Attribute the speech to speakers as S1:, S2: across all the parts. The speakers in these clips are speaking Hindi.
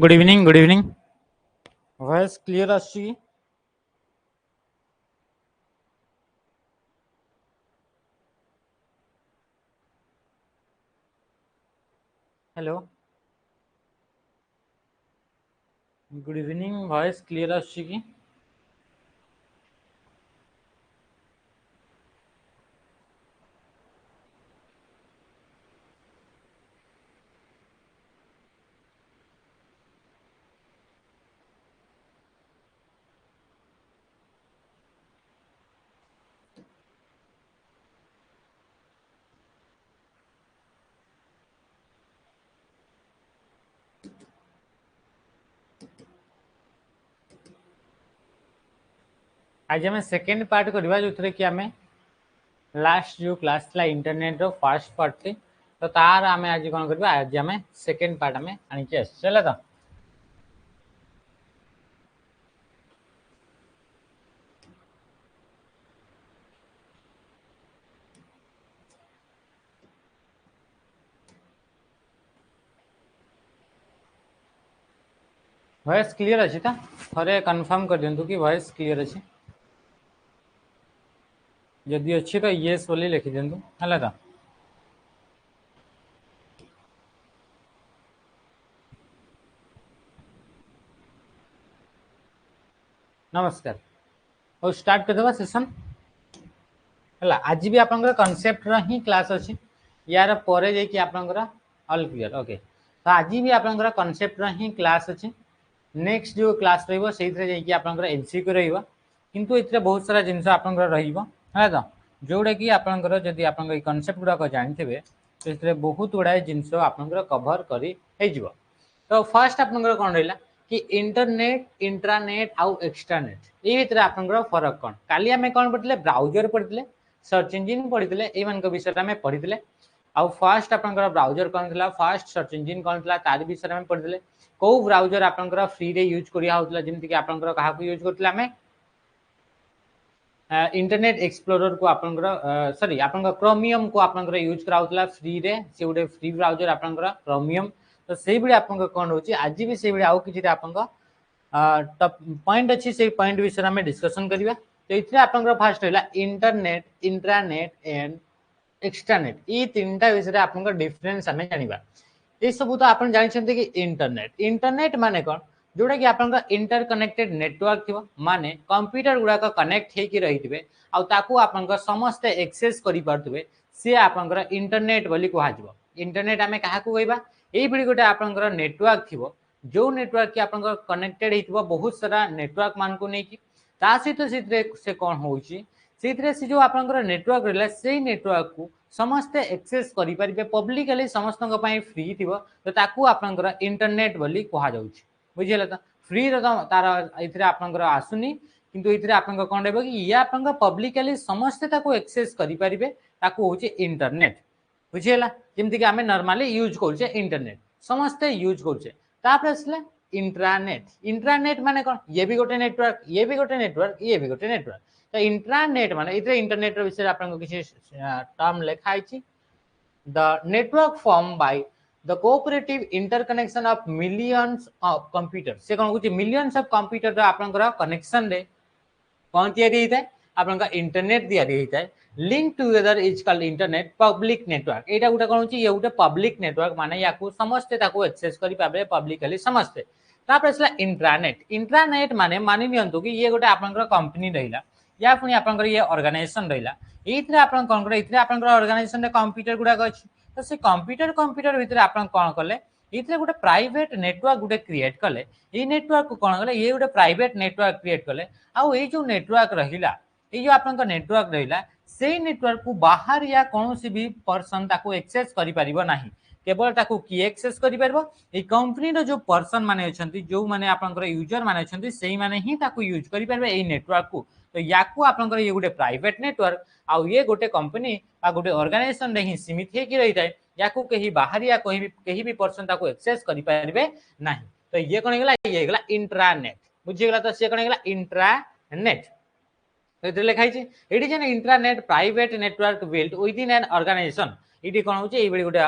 S1: गुड इवनिंग वॉइस क्लियर आसी hello good evening voice clear आसी कि आज आम सेकेंड पार्ट करवा जो कि आम लास्ट जो क्लास था इंटरनेट रो फर्स्ट पार्ट थी तो तार आम आज कौन करवा आज आम सेकेंड पार्ट आम आणिकी आसला तो वॉइस क्लियर अच्छी था थे कन्फर्म कर दिंतु कि वॉइस क्लियर अच्छी जदि अच्छी तो येस बोली लिखि दिंतु है तो नमस्कार और स्टार्ट करदे सेशन है आज भी आप कनसेप्ट ही क्लास अच्छी यार पर आपंकर ऑल क्लियर ओके तो आज भी आप कनसेप्ट ही क्लास अच्छी नेक्स्ट जो क्लास रही एमसीक्यू रहा किंतु ये बहुत सारा जिनस है तो जोड़ा कि आपंकर जदि आप कनसेप्ट गुड़ाक जानते तो बहुत गुड़ाए जिनस आप कभर कर तो फर्स्ट आप कौन रहा कि इंटरनेट इंट्रानेट आउ एक्सट्रानेट ये आपंकर फरक कौन काली आम कौन पढ़ते ब्राउजर पढ़ते सर्च इंजिन पढ़ते ये विषय में पढ़ते आउ फास्ट आप ब्राउजर कौन था फास्ट सर्च इंजिन कौन था तार विषय में पढ़ते कौ ब्राउजर आपंकर फ्री रे यूज करा जमीक आपंकर क्या यूज करते आम इंटरनेट एक्सप्लोरर को आपंकर सॉरी आपंकर क्रोमियम को आपंकर यूज करा फ्री रे से गोटे फ्री ब्राउजर आपंकर क्रोमियम तो से भाई आप कौन रोचे आज भी से भाई आउ कि पॉइंट अच्छी से पॉइंट विषय में डिस्कसन करवा तो ये आपंकर फास्ट रहा इंटरनेट इंट्रानेट एंड एक्सट्रानेट ये तीन टा विषय आपंकर डिफरेंस आम जाना ये सब तो आप जानते कि इंटरनेट इंटरनेट माने कौन जोड़ा कि आप इंटर कनेक्टेड नेटवर्क थी माने कंप्यूटर गुड़ाक कनेक्ट होकर रही आप समस्ते एक्सेस करें सी आपंकर इंटरनेट बोली कह इंटरनेट आम क्या कहवा ये गोटे आपंकर नेटवर्क थी जो नेटवर्क की आप कनेक्टेड हो बहुत सारा नेटवर्क मान को लेकिन सहित से कौन हो से जो आपंकर नेटवर्क रहा से नेटवर्क को समस्ते एक्सेस करें पब्लिकली समस्त फ्री थी तो ताकू आपंकर इंटरनेट बोली कह बुझे तो फ्री तार ये आपंकर आसुनी किंतु ये आप कौन रहा कि ये आप पब्लिकली समस्ते एक्सेस करें हूँ इंटरनेट बुझीगला जमीक आम नॉर्मली यूज करुचे इंटरनेट समस्ते यूज करुचे आसला इंट्रानेट इंट्रानेट माने कौन ये भी गोटे नेटवर्क ये भी गोटे नेटवर्क ये भी गोटे नेटवर्क तो इंट्रानेट माने इतने इंटरनेट विषय आपको किसी टर्म लिखाई the network form by the cooperative interconnection of millions of computer से कौन कहते मिलियंस ऑफ कंप्यूटर आपंकर कनेक्शन रे कौन या आपंका इंटरनेट या link together is called internet public network यहाँ गोटे कौन ये गोटे पब्लिक नेटवर्क माने या समस्ते एक्सेस करें पब्लिकली समस्ते आसला इंट्रानेट इंट्रानेट माने मानि नियंतु कि ये गोटे आपंकर कंपनी रहा या पुणी आपंकर ये ऑर्गेनाइजेशन रहा ये कौन कर ऑर्गेनाइजेशन कंप्यूटर गुड़ाक अच्छी तो से कंप्यूटर भितर आप कौन कले ये गोटे प्राइवेट नेटवर्क गोटे क्रिएट कले ये नेटवर्क को कौन कले ये गोटे प्राइवेट नेटवर्क क्रिएट कले आउ ये जो नेटवर्क रहा ये जो आप नेटवर्क रहा से नेटवर्क को बाहर या कौन भी पर्सन ताको एक्सेस करें केवल ताको किए एक्सेस कर कंपनी जो पर्सन माने अच्छी जो माने आपंकर यूजर माने अच्छी से माने ही ताको यूज करें ये नेटवर्क को तो या आपंकर ये गोटे प्राइवेट नेटवर्क आउ ये गोटे कंपनी गोटे ऑर्गेनाइजेशन रे ही सीमित होकर रही है या कहीं बाहर या कहीं भी पर्सन ताको एक्सेस करें ना तो ये कौन ये इंट्रानेट बुझीगला तो सी कौन इंट्रानेट तो लिखाई ये intranet private network built within an organisation ये कौन हो गोटे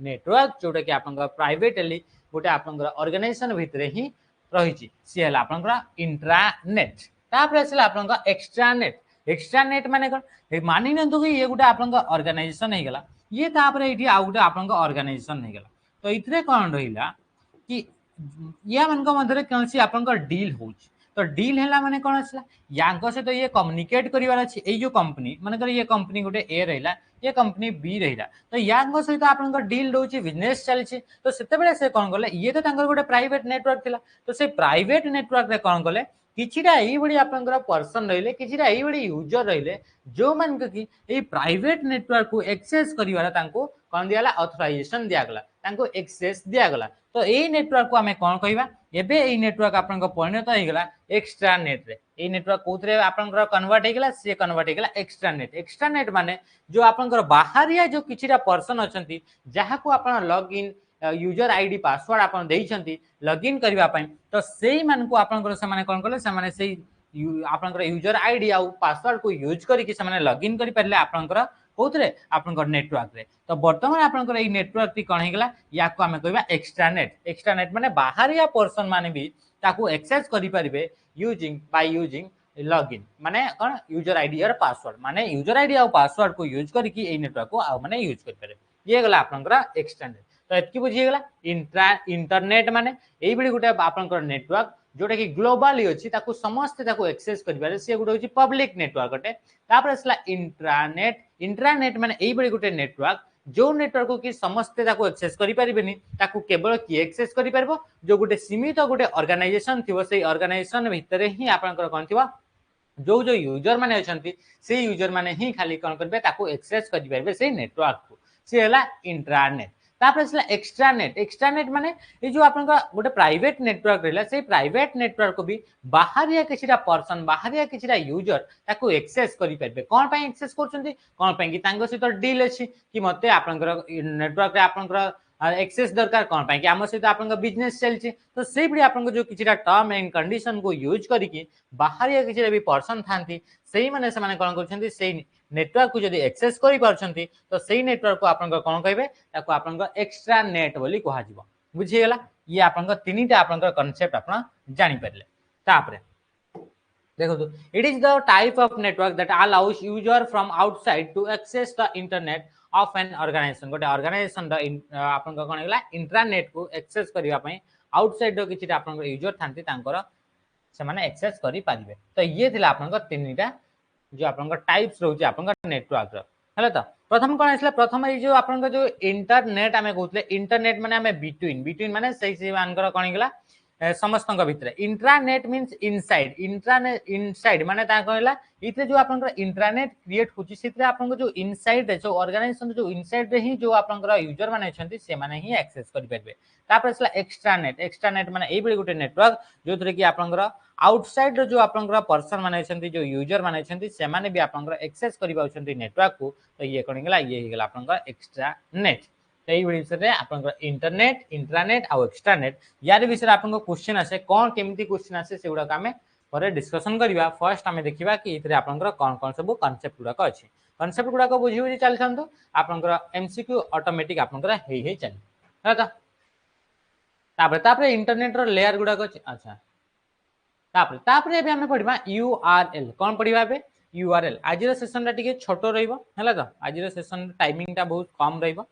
S1: नेटवर्क जोटा कि आप प्राइवेटली गोटे आपनकर ऑर्गेनाइजेशन भितर ही रही सी है आपनकर इंट्रानेट तापर आसला आपनकर एक्सट्रानेट एक्सट्रानेट माने कोन मानि नंतु कि ये गोटे आपनकर ऑर्गेनाइजेशन हे गेला ये तापर एठी आ गोटे आपनकर ऑर्गेनाइजेशन हे गेला तो इथरे कोन रहिला कि या मन मध्य कौन सी आपनकर डील हो तो डील है माने कौन आसला या सहित ये कम्युनिकेट करिवार अछि ए जो कंपनी मानकर ये कंपनी गोटे ए रहिला ये कंपनी बी रहिला तो या सहित आपनकर डील रहउछि बिजनेस चलछि तो सेते बेले से कोन गले ये तो तांकर गोटे प्राइवेट नेटवर्क थिला तो से प्राइवेट नेटवर्क रे कोन गले किछिटा एई बडी आपनकर पर्सन रहिले किछिटा एई बडी यूजर रहिले जो मान कि ए प्राइवेट नेटवर्क को एक्सेस करिवार तांको कोन दियाला ऑथराइजेशन दिया गला तांको एक्सेस दिया गला तो ए नेटवर्क को हमें कोन कहबा एबे ए नेटवर्क आपनकर परिणत हे गेला एक्सट्रानेट रे ए नेटवर्क कोथरे आपनकर कन्वर्ट हे गेला से कन्वर्ट हे गेला एक्सट्रानेट माने जो आपनकर बाहरिया जो किछिटा पर्सन अछंती जहा को आपन लॉगिन यूजर आईडी पासवर्ड आपन देइछंती लॉगिन करबा पई तो सेही मान को आपनकर से माने कोन करले से माने सेही आपनकर यूजर आईडी आ पासवर्ड को यूज करी कि से माने लॉगिन करि परले आपनकर कोथरे आपनकर नेटवर्क रे तो वर्तमान आपनकर ए नेटवर्क ती कोन हे गेला या को हमें कहबा एक्सट्रानेट माने बाहरिया पर्सन माने भी ताकू एक्सेस करि परिबे यूजिंग लॉगिन माने कोन यूजर आईडी और पासवर्ड माने यूजर आईडी और पासवर्ड को यूज करी कि ए नेटवर्क को आ माने यूज करि पारे ये गेला आपनकर एक्सट्रानेट तो एतकी बुझी गेला इंटरनेट माने एई बडी गुटे आपनकर नेटवर्क जोटा कि ग्लोबली अछि ताकू समस्त ताकू एक्सेस करि पारे से गुटे होछि पब्लिक नेटवर्क अटे तापर असला इंट्रानेट माने एई बडी गुटे नेटवर्क जो नेटवर्क को कि समस्त ताकू एक्सेस करि परिबेनी ताकू केवल कि एक्सेस करि परबो जो गुटे सीमित गुटे ऑर्गेनाइजेशन थिवो सेई ऑर्गेनाइजेशन भितरे ही आपनकर कोन थिवो जो जो यूजर माने अछंती से यूजर माने ही खाली कोन करबे ताकू एक्सेस करि परबे सेई नेटवर्क को से हला इंट्रानेट एक्सट्रानेट माने ये जो आपनका गोटे प्राइवेट नेटवर्क रहला से प्राइवेट नेटवर्क को भी बाहरिया किछिटा पर्सन बाहरिया किछिटा यूजर ताको एक्सेस करि परबे कोन पय एक्सेस करछंती कोन पय कि तांगो सहित डील अछि कि मते आपनकर नेटवर्क रे आपनकर एक्सेस दरकार कोन पय कि हम सहित आपनका बिजनेस चलछि तो से बडी आपनका जो किछिटा टर्म एंड कंडीशन को यूज करी कि बाहरिया किछिटा भी पर्सन थांती सेही माने से माने कोन करछंती सेही नेटवर्क को जदि एक्सेस करि पारछंती तो सेही नेटवर्क को आपनका कोन कहबे ताको आपनका एक्स्ट्रा नेट बोली कहा जिवो बुझी गेला ये आपनका तीनटा आपनका कांसेप्ट आपन जानि परले तापरे देखो तो it is the type of network that allows user from outside to access the internet of an organisation गोटे ऑर्गेनाइजेशन द आपनका कोन गेला इंट्रानेट को एक्सेस करिवा पई आउटसाइड द किछिटा आपनका यूजर थांती तांकर से माने एक्सेस करि पारिबे तो ये थिला आपनका तीनटा जो आपनका टाइप्स रहउची आपनका नेटवर्क रो हला तो प्रथम कोन आसला प्रथम ये जो आपनका जो इंटरनेट हमें कहतले इंटरनेट माने हमें बिटवीन माने सही मानकर कोन गेला समस्तक भितर intranet means inside intranet inside माने ता कहला इथे जो आपनकर इंट्रानेट क्रिएट होची सेते आपनका जो इनसाइड रे जो ऑर्गेनाइजेशन जो इनसाइड रे ही जो आपनकर यूजर माने छंती से माने ही एक्सेस करि परबे तापर असला एक्सट्रानेट माने एई बडी गुटे नेटवर्क जो थरे कि आपनकर आउटसाइड जो आपनकर पर्सन माने छंती जो यूजर माने छंती से माने भी आपनकर एक्सेस करि पाउछंती नेटवर्क को तो ये कोन गेला ये गेला आपनकर एक्स्ट्रानेट तई विषय रे आपनकर इंटरनेट इंट्रानेट आ एक्स्ट्रानेट यार विषय आपनको क्वेश्चन आसे कोन केमिति क्वेश्चन आसे सेउडा का हमें परे डिस्कशन करिवा फर्स्ट हमें देखिबा कि इतरे आपनकर कोन सब कांसेप्ट गुडा का अछि कांसेप्ट गुडा को बुझी बुझी चल छंतो आपनकर एमसीक्यू ऑटोमेटिक आपनकर हे चल हता तापर इंटरनेट रो लेयर गुडा को अच्छा तापर एबे हमें पढिबा यूआरएल कोन पढिबा बे यूआरएल आज रो सेशन रा टिके छोटो रहइबो हला तो आज रो सेशन टाइमिंग ता बहुत कम रहइबो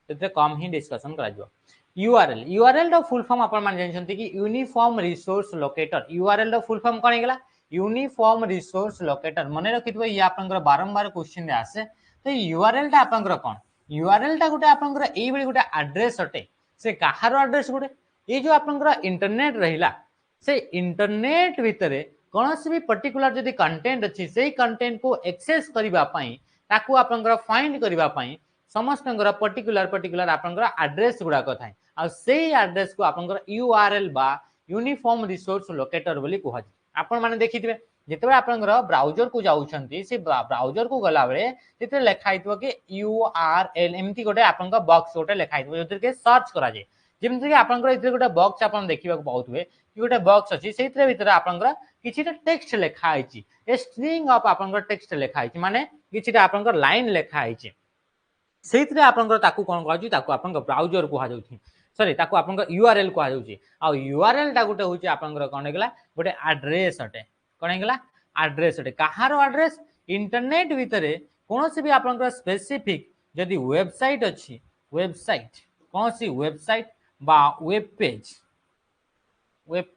S1: तेते कम ही डिस्कशन करा जिवो यूआरएल रो फुल फॉर्म अपन मान जानछंती कि यूनिफॉर्म रिसोर्स लोकेटर यूआरएल रो फुल फॉर्म कोन गेला यूनिफॉर्म रिसोर्स लोकेटर मने रखितबो ये आपनकर बारंबार क्वेश्चन रे आसे तो यूआरएल ता आपनकर कोन यूआरएल ता गुटे आपनकर एई बडी गुटे एड्रेस अटे से कहारो एड्रेस गुटे ए जो आपनकर इंटरनेट रहिला से इंटरनेट भितरे कोनोसी भी पर्टिकुलर जदी कंटेंट अछि सेही कंटेंट को एक्सेस करिबा पई ताकू आपनकर फाइंड करिबा पई समस्तंगर पर्टिकुलर आपनकर एड्रेस गुडा को थाय आ सेही एड्रेस को आपनकर यूआरएल बा यूनिफॉर्म रिसोर्स लोकेटर बोली कहै आपन माने देखिथिबे जेतबे आपनकर ब्राउजर को जाउछंती से ब्राउजर को गला बेले जेते लेखाइतबो कि यूआरएल एमती गोटे आपनकर बॉक्स गोटे लेखाइतबो जेते के सर्च करा जाय जेमति कि आपनकर इथे गोटे बॉक्स आपन देखिबा को पाउतबे कि गोटे बॉक्स अछि सेइतरे भितर आपनकर किछिटा टेक्स्ट लेखा आइछि ए स्ट्रिंग ऑफ आपनकर टेक्स्ट लेखा आइछि माने किछिटा आपनकर लाइन लेखा आइछि सेइतरे आपनकर ताकू कोन कहजु ताकू आपनकर ब्राउजर को हा जाउछि सॉरी ताको आपन यूआरएल कहा जाउची आ यूआरएल टा गोटे होची आपन कोन हेगला गोटे एड्रेस अटे कोन हेगला एड्रेस अटे कहार एड्रेस इंटरनेट भितरे कोनोसी भी आपन स्पेसिफिक जदि वेबसाइट अछि वेबसाइट कोनोसी वेबसाइट बा वेब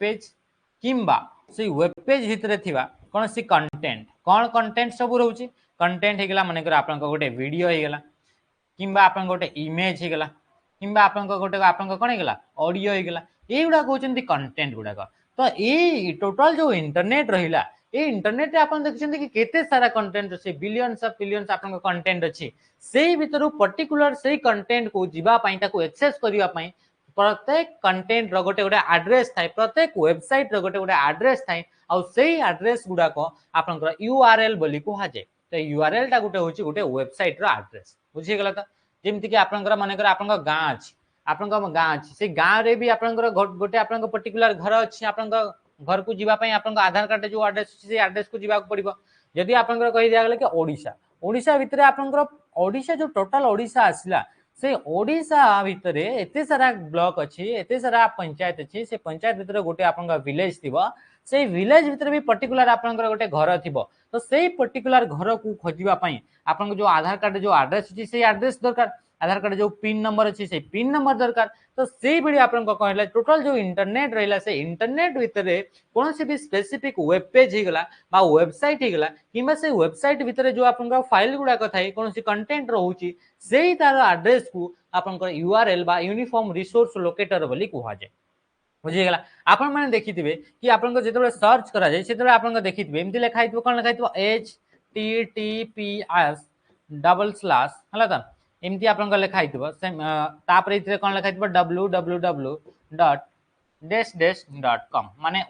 S1: पेज किंबा से वेब पेज भितरे थिबा कोनोसी कंटेंट कोन कंटेंट सब रहउची कंटेंट हेगला माने कर आपन गोटे वीडियो हेगला किंबा आपन गोटे इमेज हेगला किंबा आपन गोटे आपन कोन हेगला ऑडियो हेगला एगुडा कहउचंती कंटेंट गुडा तो ए टोटल जो इंटरनेट रहिला ए इंटरनेट रे आपन देखछंती कि केते सारा कंटेंट अछि बिलियंस ऑफ बिलियंस आपन कंटेंट अछि सेही भितरु पर्टिकुलर सेही कंटेंट को जिबा पई ताको एक्सेस करिवा पई प्रत्येक कंटेंट रो गोटे गोटे एड्रेस थाए प्रत्येक वेबसाइट रो गोटे गोटे एड्रेस थाए आ सेही एड्रेस गुडा को आपन यूआरएल बोली कहा जाय तो यूआरएल टा गोटे होची गोटे वेबसाइट रो एड्रेस बुझी गेला त जेमति कि आपन माने कर आपन गां अछि आपन गां अछि से गां रे भी आपन गोटे आपन पर्टिकुलर घर अछि आपन घर को जीवा पई आपन आधार कार्ड जो एड्रेस से एड्रेस को जीवा पड़िबो जदि आपन कहि दिया गेले कि ओडिशा ओडिशा भितरे आपन ओडिशा जो टोटल ओडिशा आसिला से ओडिशा भितरे एते सारा ब्लॉक अछि एते सारा पंचायत अछि से पंचायत भितरे गोटे आपन विलेज थिबो से विलेज भितरे भी पर्टिकुलर आपन गोटे घर थिबो तो सेही पर्टिकुलर घर को खोजिबा पई आपन जो आधार कार्ड जो एड्रेस अछि से एड्रेस दरकार आधार कार्ड जो पिन नंबर अछि से पिन नंबर दरकार तो सेही बडी आपन को कहला टोटल जो इंटरनेट रहिला से इंटरनेट भितरे कोनोसी भी स्पेसिफिक वेब पेज हिगला बा वेबसाइट हिगला किबा से वेबसाइट भितरे जो आपन फाइल गुडा कथाई कोनोसी कंटेंट रहउची सेही तार एड्रेस को आपन यूआरएल बा यूनिफॉर्म रिसोर्स लोकेटर बोली कहा जाय बुझी गेला आपन माने देखिथिबे कि आपन को जेतबे सर्च करा जाय सेतबे आपन को देखिथिबे एमति लिखा हितबो कोन लिखा हितबो https डबल स्लैश हला त एमति आपन को लिखा हितबो तापर इतरे कोन लिखा हितबो www.dash-dash.com माने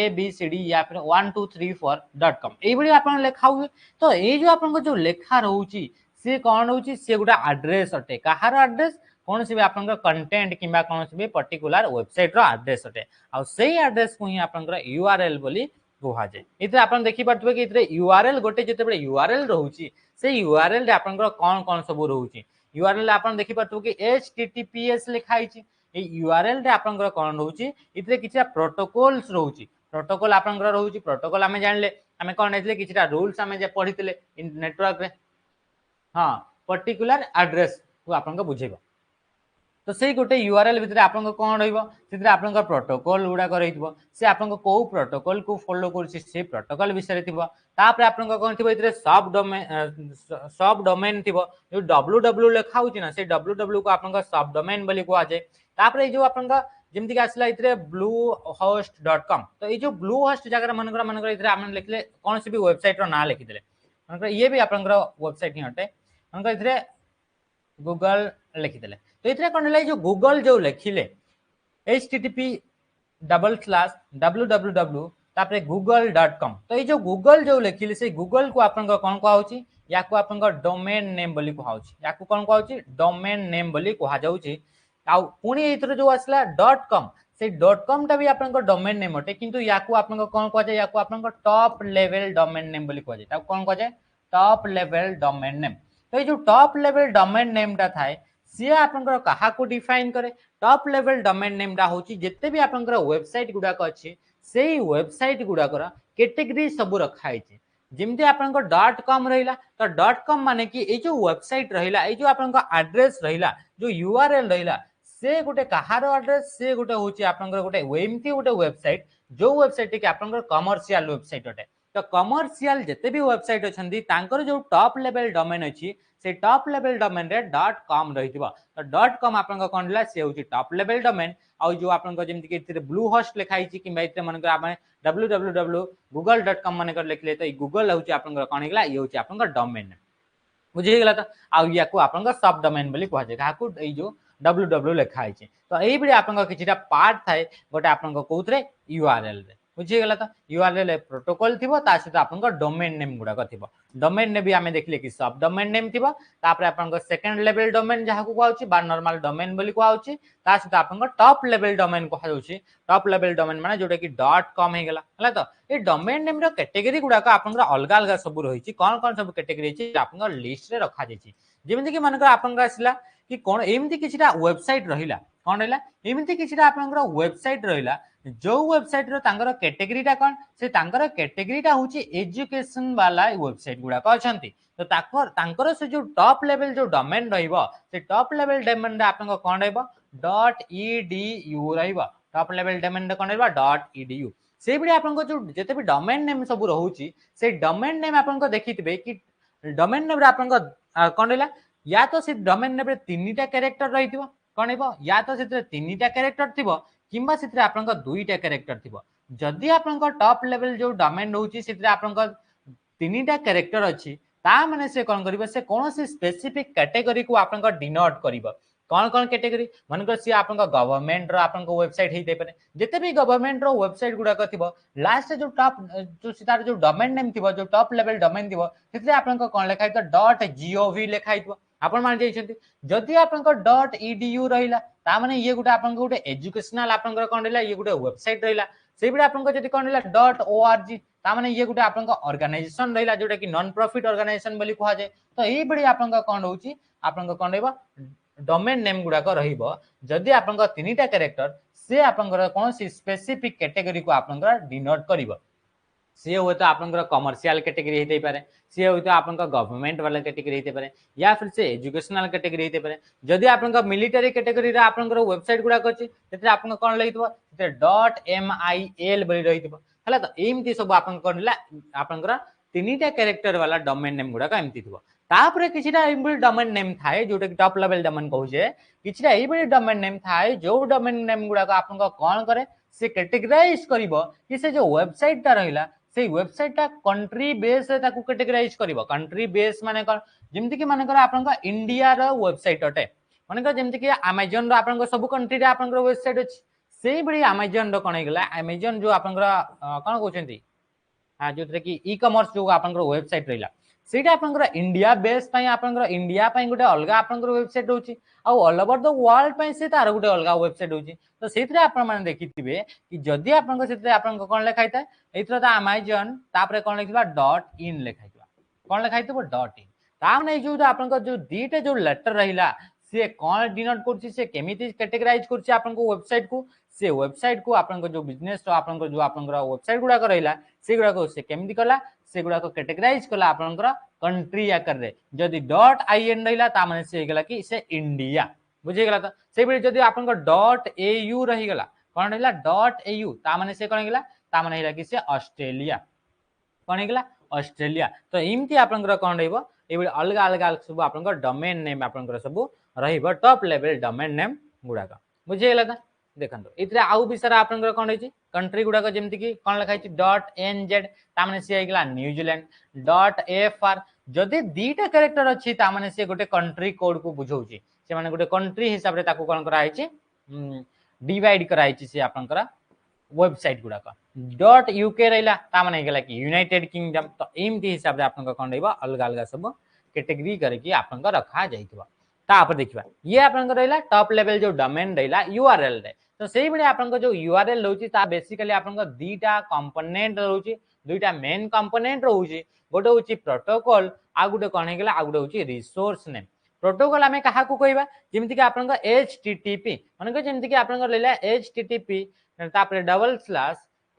S1: abcd या फिर 1234.com एई बडी आपन लिखा हुए तो ए जो आपन को जो लेखा रहउची से कोन होउची से गुडा एड्रेस अटे कहार एड्रेस कौन सी भी आपन कंटेंट किंबा कौन सी भी पर्टिकुलर वेबसाइट रो एड्रेस अटे आ सेही एड्रेस को ही आपन यूआरएल बोली कहा जाय इते आपन देखि परतबे कि इते यूआरएल गोटे जते बडे यूआरएल रहउची से यूआरएल रे आपन कोन कोन सब रहउची यूआरएल आपन देखि परतबे कि https लिखाई छी ए यूआरएल रे आपन कोन रहउची इते किछा प्रोटोकॉल्स रहउची प्रोटोकॉल आपन रहउची प्रोटोकॉल हमें जानले हमें कोन हेतले किछा रूल्स हमें जे पढितले नेटवर्क रे हां पर्टिकुलर एड्रेस को आपन को बुझेबो तो सेही गोटे यूआरएल भितरे आपन कोन रहइबो सेतरे आपन प्रोटोकॉल गुडा करइतबो से आपन को प्रोटोकॉल को फॉलो करछि से प्रोटोकॉल विषय थिबो तापर आपन कोन थिबो इतरे सब डोमेन थिबो जो www लिखा होछि ना से www को आपन सब डोमेन बोली कहा जाय तापर ए जो आपन जेमति के आसला इतरे bluehost.com तो ए जो bluehost जगह मनकर इतरे आपन लिखले कोन से भी वेबसाइट रो नाम लिखि देले मनकर ये भी आपन वेबसाइट ही हटे मनकर इतरे गूगल लिखि देले तो इतने कोन ले जो गूगल जो लिखिले http डबल स्लैश www तापर google.com तो ये जो गूगल जो लिखिले से गूगल को आपन कोन कहा होची या को आपन डोमेन नेम बोली कहा होची या को कोन कहा होची डोमेन नेम बोली कहा जाउची आ पुनी इतरे जो आसला .com से .com टा भी आपन डोमेन नेम होटे किंतु या को आपन कोन कहा जाय या को आपन टॉप लेवल डोमेन नेम बोली कहा जाय ता कोन कहा जाय टॉप लेवल डोमेन नेम तो ये जो टॉप लेवल डोमेन नेम टा थाए सी आपन कहा को डिफाइन करे टॉप लेवल डोमेन नेम टा होची जत्ते भी आपन वेबसाइट गुडा को अछि सेही वेबसाइट गुडा कर कैटेगरी सब रखा है जेमते आपन .com रहिला तो .com माने कि ए जो वेबसाइट रहिला ए जो आपन एड्रेस रहिला जो यूआरएल रहिला से गोटे कहार एड्रेस से गोटे होची आपन गोटे एमती गोटे वेबसाइट जो वेबसाइट के आपन कमर्शियल वेबसाइट अटे तो कमर्शियल जते भी वेबसाइट अछंदी तांकर जो टॉप लेवल डोमेन अछि से टॉप लेवल डोमेन रे .com रहितबा तो .com आपन कोन ला से होची टॉप लेवल डोमेन आ जो आपन जेमति कि इतरे ब्लू होस्ट लिखाई छी किबा इतरे मनकर आपन www.google.com मनकर लिखले तो गूगल होची आपन कोन हिगला ये होची आपन डोमेन बुझी गेला तो आ या को आपन सब डोमेन बोली कहा जाय का को ए जो www लिखा है तो एई बडी आपन किछिटा पार्ट थाए गोटे आपन कोउतरे यूआरएल रे बुझी गेला तो यूआरएल प्रोटोकॉल थिबो ता सहित आपन डोमेन नेम गुडा को थिबो डोमेन ने भी हमें देखले कि सब डोमेन नेम थिबो तापर आपन सेकंड लेवल डोमेन जहा को कहउची बा नॉर्मल डोमेन बोली कहउची ता सहित आपन टॉप लेवल डोमेन कहउची टॉप लेवल डोमेन माने जोटा कि .com हे गेला हला तो ए डोमेन नेम रो कैटेगरी गुडा को आपन अलग अलग सब रहिची कोन कोन सब कैटेगरी अछि आपन लिस्ट रे रखा जेची जेमि कि मानकर आपन आसला कि कोन एमती किछिटा वेबसाइट रहिला कौन रहा एमती किसी आपंकर वेबसाइट रहा जो वेबसाइट रो कैटेगरीटा कौन से कैटेगरीटा हूँ एजुकेशन वाला वेबसाइट गुड़ाक अच्छा तो ताकर से जो टॉप लेवल जो डोमेन से टॉप लेवल डोमेन आपन कौन .edu टॉप लेवल डोमेन कौन .edu से भी आपन जो जिते भी डोमेन नेम सब रोचे से डोमेन नेम आपन देखी कि डोमेन नेम आपन कौन रहा या तो से डोमेन नेम तीन टा कैरेक्टर रही कौन हो या तो से तीन टा कैरेक्टर थी किंबा से आपन दुईटा कैरेक्टर थी जदि आपन टॉप लेवल जो डोमेन रोचे से आपन तीन टा कैरेक्टर अच्छी ता माने से कौन करिवो से कौन सी स्पेसिफिक कैटेगरी को आपन डिनोट करिवो कौन कौन कैटेगरी मनकर सी आपन गवर्नमेंट रो आपन वेबसाइट हेते पारे जते भी गवर्नमेंट रो वेबसाइट गुडा थिबो लास्ट जो टॉप जो सितार जो डोमेन नेम थिबो जो टॉप लेवल डोमेन थिबो सेते आपन कौन लिखा है .gov लिखा है आपण मान जाइछंती जदि आपन .edu रहिला ता माने ये गुटे आपन गुटे एजुकेशनल आपन कौन रहिला ये गुटे वेबसाइट रहिला से भी आपन जदि कौन रहिला .org ता माने ये गुटे आपन ऑर्गेनाइजेशन रहिला जोटा कि नॉन प्रॉफिट ऑर्गेनाइजेशन बोली कहा जाए तो एई बडी आपन कौन होउची आपन कौन रहबो डोमेन नेम गुडा रहिबो जदि आपन तीनटा कैरेक्टर से आपन कौन सी स्पेसिफिक कैटेगरी को आपन डिनोट करिवो सी हो तो आपन कमर्शियल कैटेगरी हेते पारे सी हो तो आपन गवर्नमेंट वाला कैटेगरी हेते पारे या फिर से एजुकेशनल कैटेगरी हेते पारे जदि आपन मिलिटरी कैटेगरी रा आपन वेबसाइट गुडा अछि तेते आपन कोन लइतबो तेते .mil बोली रहितबो हला तो एमती सब आपन कोनला आपन तीनटा कैरेक्टर वाला डोमेन नेम गुडा एमती थिबो तापरे किछिटा एमबल डोमेन नेम थाए जोटा कि टॉप लेवल डोमेन कहूजे किछिटा एबल डोमेन नेम थाए जो डोमेन नेम गुडा आपन कोन करे से कैटेगराइज करिवो कि से जो वेबसाइट ता रहिला से वेबसाइट ता कंट्री बेस रे ताकू कैटेगराइज करिवो कंट्री बेस माने कोन जेमति कि माने आपन इंडिया रो वेबसाइट अटे माने जेमति कि अमेज़न रो आपन सब कंट्री रे आपन वेबसाइट अछि से बडी अमेज़न रो कोन हेगला अमेज़न जो आपन कोन कहउछंती हां जो कि ई कॉमर्स जो आपन वेबसाइट रहिला सेटा आपन इंडिया बेस पई आपन इंडिया पई गुटे अलगा आपन वेबसाइट होची आ ऑल ओवर द वर्ल्ड पई से तार गुटे अलगा वेबसाइट होची तो सेथरे आपन माने देखिथिबे कि जदि आपन सेथरे आपन कोन लेखाइता एथरा ता अमेज़न तापरे कोन लिखिबा .in लेखाइबा कोन लेखाइतबो .in ता माने जो आपन जो दीटे जो लेटर रहिला से कोन डिनोट करछि से केमिति कैटेगराइज करछि आपन वेबसाइट को से वेबसाइट को आपन जो बिजनेस तो आपन जो आपन वेबसाइट गुडा रहिला से गुडा को से केमिति कला से गुडा को कैटेगराइज कला आपन कंट्री आकर रे जदि .in रहिला ता माने से गेला कि से इंडिया बुझि गेला त से बेले जदि आपन .au रहि गेला कोन रहिला .au ता माने से कोन गेला ता माने हिला कि से ऑस्ट्रेलिया कोन हेगला ऑस्ट्रेलिया तो इमती आपन कोन रहइबो ए बेले अलग अलग सब आपन डोमेन नेम आपन सब रहिबो टॉप लेवल डोमेन नेम गुडा का बुझि गेला त देखंतो इतरे आउ विषय आपन कोन रहिछि कंट्री गुडा जेमति कि कोन लिखा छि .nz ता माने से हेगला न्यूजीलैंड .fr जदि दीटा कैरेक्टर अछि ता माने से गोटे कंट्री कोड को बुझौछि से माने गोटे कंट्री हिसाब रे ताको कोन करा आइछि डिवाइड करा आइछि से आपन वेबसाइट गुडा का .uk रहिला ता माने गेला कि यूनाइटेड किंगडम तो एमती हिसाब रे आपन कोन रहइबा अलग अलग सब कैटेगरी करके आपन रखा जाइतबा तापर देखिबा ये आपन रहिला टॉप लेवल जो डोमेन रहिला यूआरएल रे तो सेही बडे आपन जो यूआरएल रहउची ता बेसिकली आपन दीटा कंपोनेंट रहउची दुईटा मेन कंपोनेंट रहउची गोटे होची प्रोटोकॉल आ गुटे कोन हेगला आ गुटे होची रिसोर्स नेम प्रोटोकॉल हमें कहा को कहबा जेमति कि आपन http माने जेमति कि आपन लेला http तापर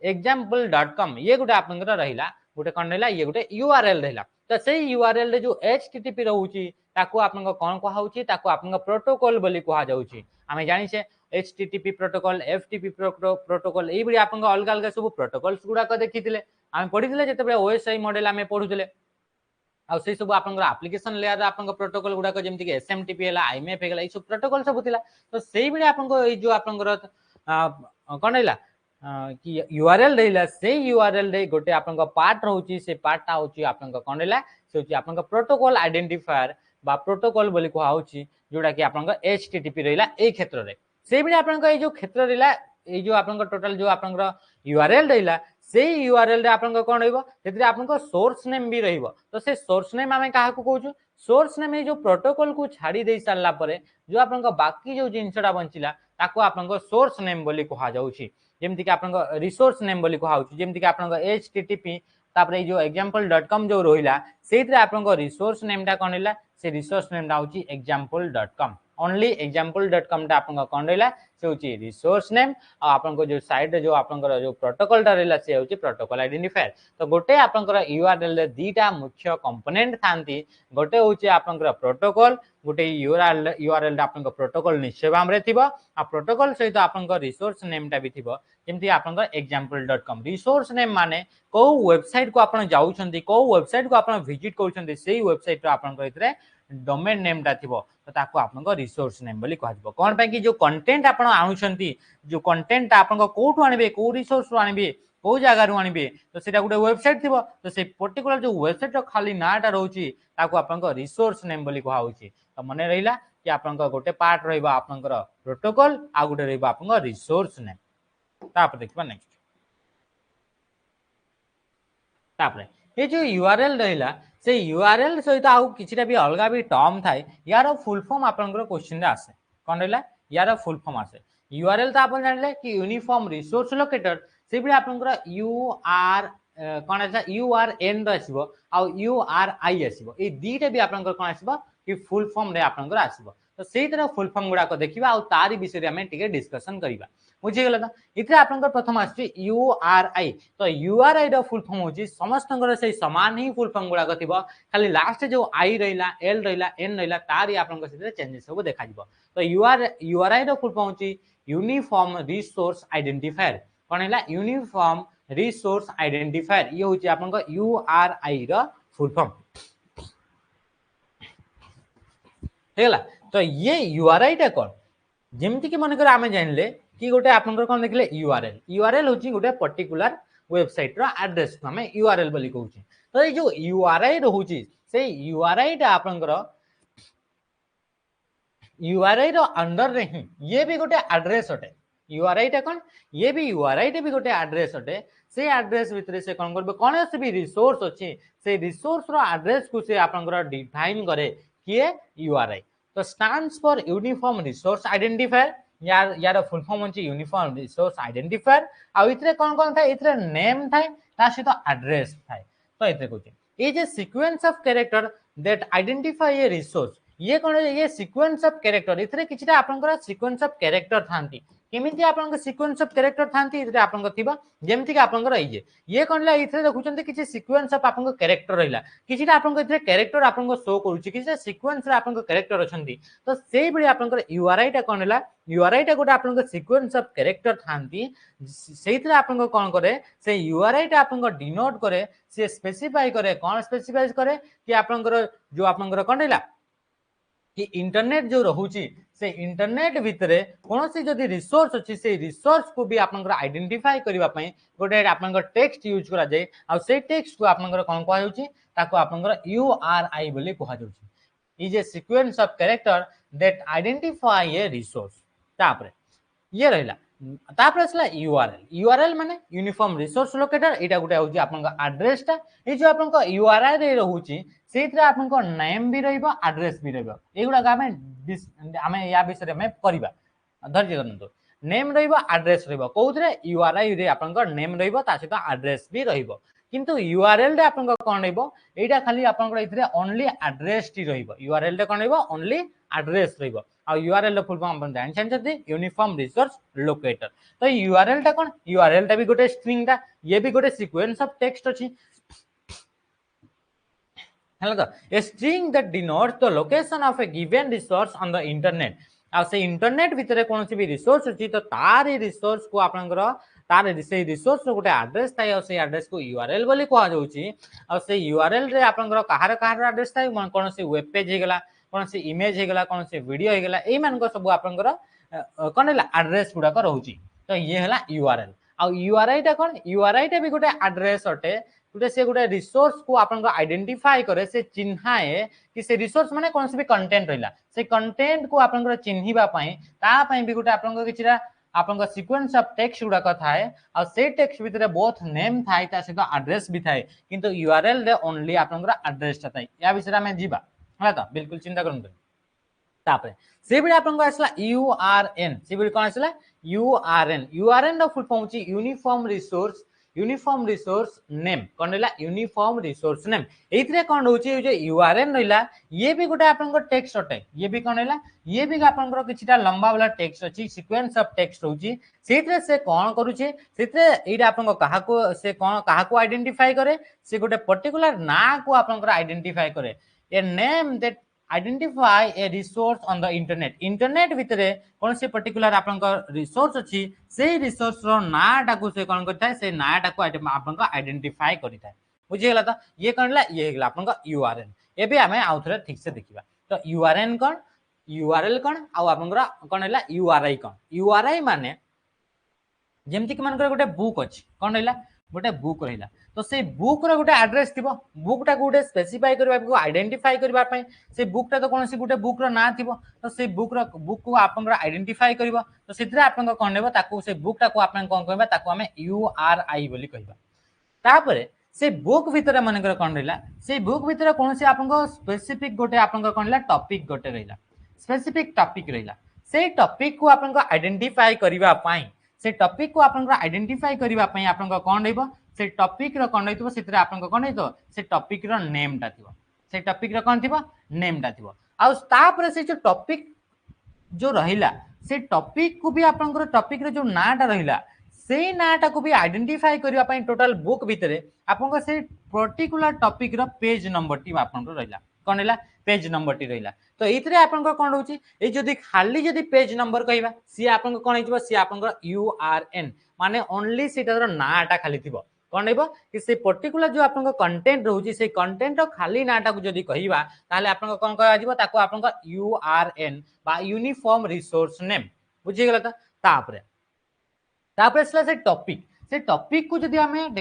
S1: /example.com ये गुटे आपन रहिला गुटे कोन रहिला ये गुटे यूआरएल रहिला तो से यूआरएल रे जो http रहउची ताको आपन कोन कहा होची ताको आपन प्रोटोकॉल बोली कहा जाउची हमें जानि छे http प्रोटोकॉल ftp प्रोटोकॉल ए बडी आपन अलग अलग सब प्रोटोकॉल्स गुडा को देखिथिले हम पढिथिले जते ओएसआई मॉडल हमें पढुथिले आ से सब आपन एप्लीकेशन लेयर आपन प्रोटोकॉल गुडा को जेमति कि smtp हला imf हेगला ई सब प्रोटोकॉल सब थिला तो सेही बडी आपन ए जो आपन कोन रहिला कि यूआरएल रहिला से यूआरएल रे गोटे आपन पार्ट रहउची से पार्टटा होची आपन कोन रहिला से होची आपन प्रोटोकॉल आइडेंटिफायर बा प्रोटोकॉल बोली कहा होची जोडा कि आपन http रहिला ए क्षेत्र रे सेही बडी आपन ए जो क्षेत्र रहिला ए जो आपन टोटल जो आपन यूआरएल रहिला से यूआरएल रे आपन कोन रहइबो तेतरे आपन सोर्स नेम भी रहइबो तो से सोर्स नेम हमें काहा को कहउछु सोर्स नेम ए जो प्रोटोकॉल को छाडी देई सारला परे जो आपन बाकी जो जिंसडा बंचिला ताको आपन सोर्स नेम बोली कहा जाउची जेमति कि आपन रिसोर्स नेम बोली कहा होची जेमति कि आपन http तापर जो example.com जो रोहिला सेतरे आपन रिसोर्स नेम ता कोन हिला से रिसोर्स नेम ता होची example.com ओनली example.com टा आपन कोन रहला से होची रिसोर्स नेम आ आपन को जो साइट जो आपन जो प्रोटोकॉल टा रहला से होची प्रोटोकॉल आइडेंटिफायर तो गोटे आपन यूआरएल रे दीटा मुख्य कंपोनेंट थांती गोटे होची आपन प्रोटोकॉल गोटे यूआरएल आपन प्रोटोकॉल निश्चय भाव रे थिबो आ प्रोटोकॉल सहित आपन रिसोर्स नेम टा भी थिबो जेमति आपन example.com रिसोर्स नेम माने को वेबसाइट को आपन जाउछंती को वेबसाइट को आपन विजिट करूछंती सेही वेबसाइट रो आपन इतरे डोमेन नेम टा थिबो तो ताको आपन रिसोर्स नेम बोली कहबो कोन पे कि जो कंटेंट आपन आनुछंती जो कंटेंट आपन कोठु आनिबे को रिसोर्स रो आनिबे को जगह रो आनिबे तो सेटा गुटे वेबसाइट थिबो तो से पर्टिकुलर जो वेबसाइट रो खाली नाटा रहउची ताको आपन रिसोर्स नेम बोली कहउची तो मने रहिला कि आपन गोटे पार्ट रहइबा आपन प्रोटोकॉल आ गुटे रहइबा आपन रिसोर्स नेम तापर देखबा नेक्स्ट तापर ये जो यूआरएल रहिला से यूआरएल सहित आउ किछिटा भी अलगा भी टर्म थाए यार फुल फॉर्म आपनकर क्वेश्चन रे आसे कोन रहला यार फुल फॉर्म आसे यूआरएल तो आपन जानले कि यूनिफॉर्म रिसोर्स लोकेटर से भी आपनकर यूआर कोन आसा यूआरएन आसीबो आ यूआरआई आसीबो ए दीटा भी आपनकर कोन आसीबो कि फुल फॉर्म रे आपनकर आसीबो तो सेही तरह फुल फॉर्म गुडा को देखिबा आ तारी विषय रे हमें टिके डिस्कशन करिबा बुझी गेला त इतरे आपनकर प्रथम आछि यूआरआई तो यूआरआई द फुल फॉर्म होची समस्तंकर से समान ही फुल फॉर्म गुडा कथिबो खाली लास्ट जो आई रहिला एल रहिला एन रहिला तारी आपनकर से चेंजेस सब देखा जिवो तो यूआरआई द फुल फॉर्म होची यूनिफॉर्म रिसोर्स आइडेंटिफायर कोन हैला यूनिफॉर्म रिसोर्स आइडेंटिफायर ये होची आपनकर यूआरआई द फुल फॉर्म हेला तो ये यूआरआई टा कोन जेमति कि मन कर आमे जानले कि गोटे आपनकर कोन देखले यूआरएल होची गोटे पर्टिकुलर वेबसाइट रो एड्रेस को हमें यूआरएल बोली कहउची तो ये जो यूआरआई रहउची से यूआरआई टा आपनकर यूआरआई रो अंडर रे ही ये भी गोटे एड्रेस होटे यूआरआई टा कोन ये भी यूआरआई टा भी गोटे एड्रेस होटे से एड्रेस भीतर से कोन करबे कोन से भी रिसोर्स अछि से रिसोर्स रो एड्रेस को से आपनकर डिफाइन करे किए यूआरआई तो stands for uniform resource identifier यार फुल फॉर्म होची यूनिफॉर्म रिसोर्स आइडेंटिफायर आ इतरे कोन थाए इतरे नेम थाए ता सहित एड्रेस थाए तो इतरे कहउची ए जे sequence of character that identify a resource ये कोन ये सीक्वेंस ऑफ कैरेक्टर इतरे किछटा आपनकर सीक्वेंस ऑफ कैरेक्टर थांती केमिति आपनकर सीक्वेंस ऑफ कैरेक्टर थांती इतरे आपनकर थिबा जेमति कि आपनकर ये कोनला इतरे देखुचंते किछि सीक्वेंस ऑफ आपनकर कैरेक्टर रहिला किछटा आपनकर इतरे कैरेक्टर आपनकर शो करूची किछि सीक्वेंस रे आपनकर कैरेक्टर अछंती तो सेही बडी आपनकर यूआरआई टा कोनला यूआरआई टा गोटे आपनकर सीक्वेंस ऑफ कैरेक्टर थांती सेहितरे आपनकर कोन करे से यूआरआई टा आपनकर डिनोट करे से स्पेसिफाई करे कोन स्पेसिफाई करे कि आपनकर जो आपनकर कोन रहला कि इंटरनेट जो रहउची से इंटरनेट भितरे कोनोसी जदी रिसोर्स अछि से रिसोर्स को भी आपनकर आइडेंटिफाई करबा पई गोटे आपनकर टेक्स्ट यूज करा जाय आ से टेक्स्ट को आपनकर कोन कहै होची ताको आपनकर यूआरआई बोली कहै होची is a sequence of character that identify a resource तापरे ये रहला तापर असला यूआरएल माने यूनिफॉर्म रिसोर्स लोकेटर एटा गुटे होची आपनका एड्रेस टा ए जो आपनका यूआरआई रे रहउची सेतरे आपनका नेम भी रहइबो एड्रेस भी रहइबो एगुडा हमें या विषय रे में करबा धैर्य करनतो नेम रहइबो एड्रेस रहइबो कोउतरे यूआरआई रे आपनका नेम रहइबो ता सहित एड्रेस भी रहइबो किंतु यूआरएल रे आपनका कोन रहइबो एटा खाली आपनका इतरे ओनली एड्रेस टी रहइबो यूआरएल रे कोन रहइबो ओनली एड्रेस रहइबो आ यूआरएल फुल फॉर्म अपन जान छथि यूनिफॉर्म रिसोर्स लोकेटर तो यूआरएल टा कोन यूआरएल टा भी गोटे स्ट्रिंग टा ये भी गोटे सीक्वेंस ऑफ टेक्स्ट अछि हेलो तो a string that denotes the location of a given resource on the internet आ से इंटरनेट भितरे कोनसी भी रिसोर्स अछि तो तार रिसोर्स को आपनकर तार से रिसोर्स रो गोटे एड्रेस थाय आ से एड्रेस को यूआरएल बोली कहै जाउची आ से यूआरएल रे आपनकर कहार एड्रेस थाय कोनसी वेब पेज हे गेला कोनसी इमेज हे गेला कोनसी वीडियो हे गेला ए मान को सब आपनकर कोन हैला एड्रेस गुडा को रहउची तो ये हैला यूआरएल आ यूआरआई टा कोन यूआरआई टा भी गोटे एड्रेस अटे गोटे से गोटे रिसोर्स को आपनकर आइडेंटिफाई करे से चिन्हाए कि से रिसोर्स माने कोनसी भी कंटेंट रहला से कंटेंट को आपनकर चिन्हिबा पई ता पई भी गोटे आपनकर किछरा आपनकर सीक्वेंस ऑफ टेक्स्ट गुडा को थाए आ से टेक्स्ट भितरे बोथ नेम थाए ता से तो एड्रेस भी थाए किंतु यूआरएल रे ओनली आपनकर एड्रेस ता थाए या विषय में जीवा हला तो बिल्कुल चिंता करन तापरे से भी आपनकर आसला यूआरएन से भी कोन आसला URN URN the full form होची uniform resource uniform resource name कौन रहा यूनिफॉर्म रिसोर्स नेम एइथरे कौन होची जो यूआरएन रहिला ये भी गोटे आपन टेक्स्ट अटे ये भी कौन रहिला ये भी आपन किछिटा लंबा वाला टेक्स्ट अछि सीक्वेंस ऑफ टेक्स्ट होची सेइथरे से कौन करूची सेइथरे एइटा आपन काहा को से कौन काहा को आइडेंटिफाई करे से गोटे पर्टिकुलर ना को आपन आइडेंटिफाई करे a name that identify a resource on the internet internet भितरे कौन से पर्टिकुलर आपन रिसोर्स अछि से रिसोर्स रो नाटा को से कौन करता है से नाटा को आपन आइडेंटिफाई करता है बुझी गेला तो ये कौन ये हेगला आपन यूआरएन एबे हमें आउथरे ठीक से देखिबा तो यूआरएन कौन यूआरएल कौन आ आपन कौन हैला यूआरआई कौन यूआरआई माने जेमति कि मानकर गोटे बुक अछि कौन हैला गोटे बुक रहिला तो से बुक रो गोटे एड्रेस थिबो बुकटा गोटे स्पेसिफाई करबा को आइडेंटिफाई करबा पय से बुकटा तो कोनसी गोटे बुक रो ना थिबो तो से बुक को आपन आइडेंटिफाई करबो तो सिथरे आपन कोन नेबो ताको से बुकटा को आपन कोन कहबा ताको हमें यूआरआई बोली कहबा तापरे से बुक भितर मानकर कोन रहिला से बुक भितर कोनसी आपन स्पेसिफिक गोटे आपन कोन रहिला टॉपिक गोटे रहिला स्पेसिफिक टॉपिक रहिला से टॉपिक को आपन आइडेंटिफाई करबा पय से टॉपिक को आपन आइडेंटिफाई करबा पय आपन कोन रहइबो से टॉपिक रो कोन रहितो सिथरे आपन कोन रहितो से टॉपिक रो नेम ता थिबो से टॉपिक रो कोन थिबो नेम ता थिबो आ तापर से जो टॉपिक जो रहिला से टॉपिक को भी आपन टॉपिक रो जो नाटा रहिला से नाटा को भी आइडेंटिफाई करबा पय टोटल बुक भितरे आपन से पर्टिकुलर टॉपिक रो पेज नंबर टी आपन रहिला कोन रहिला पेज नंबर टी रहिला तो इतरे आपन कोन होची ए जदी खाली जदी पेज नंबर कहबा सी आपन कोन हिजबो सी आपन यूआरएन माने ओनली सेटार नाटा खाली थिबो कोन हेबो कि से पर्टिकुलर जो आपन कंटेंट रहउची से कंटेंट रो खाली नाटा को जदी कहबा ताले आपन कोन कहबा जिवो ताको आपन यूआरएन बा यूनिफॉर्म रिसोर्स नेम बुझी गेला तापरे तापरे से टॉपिक को जदी हमें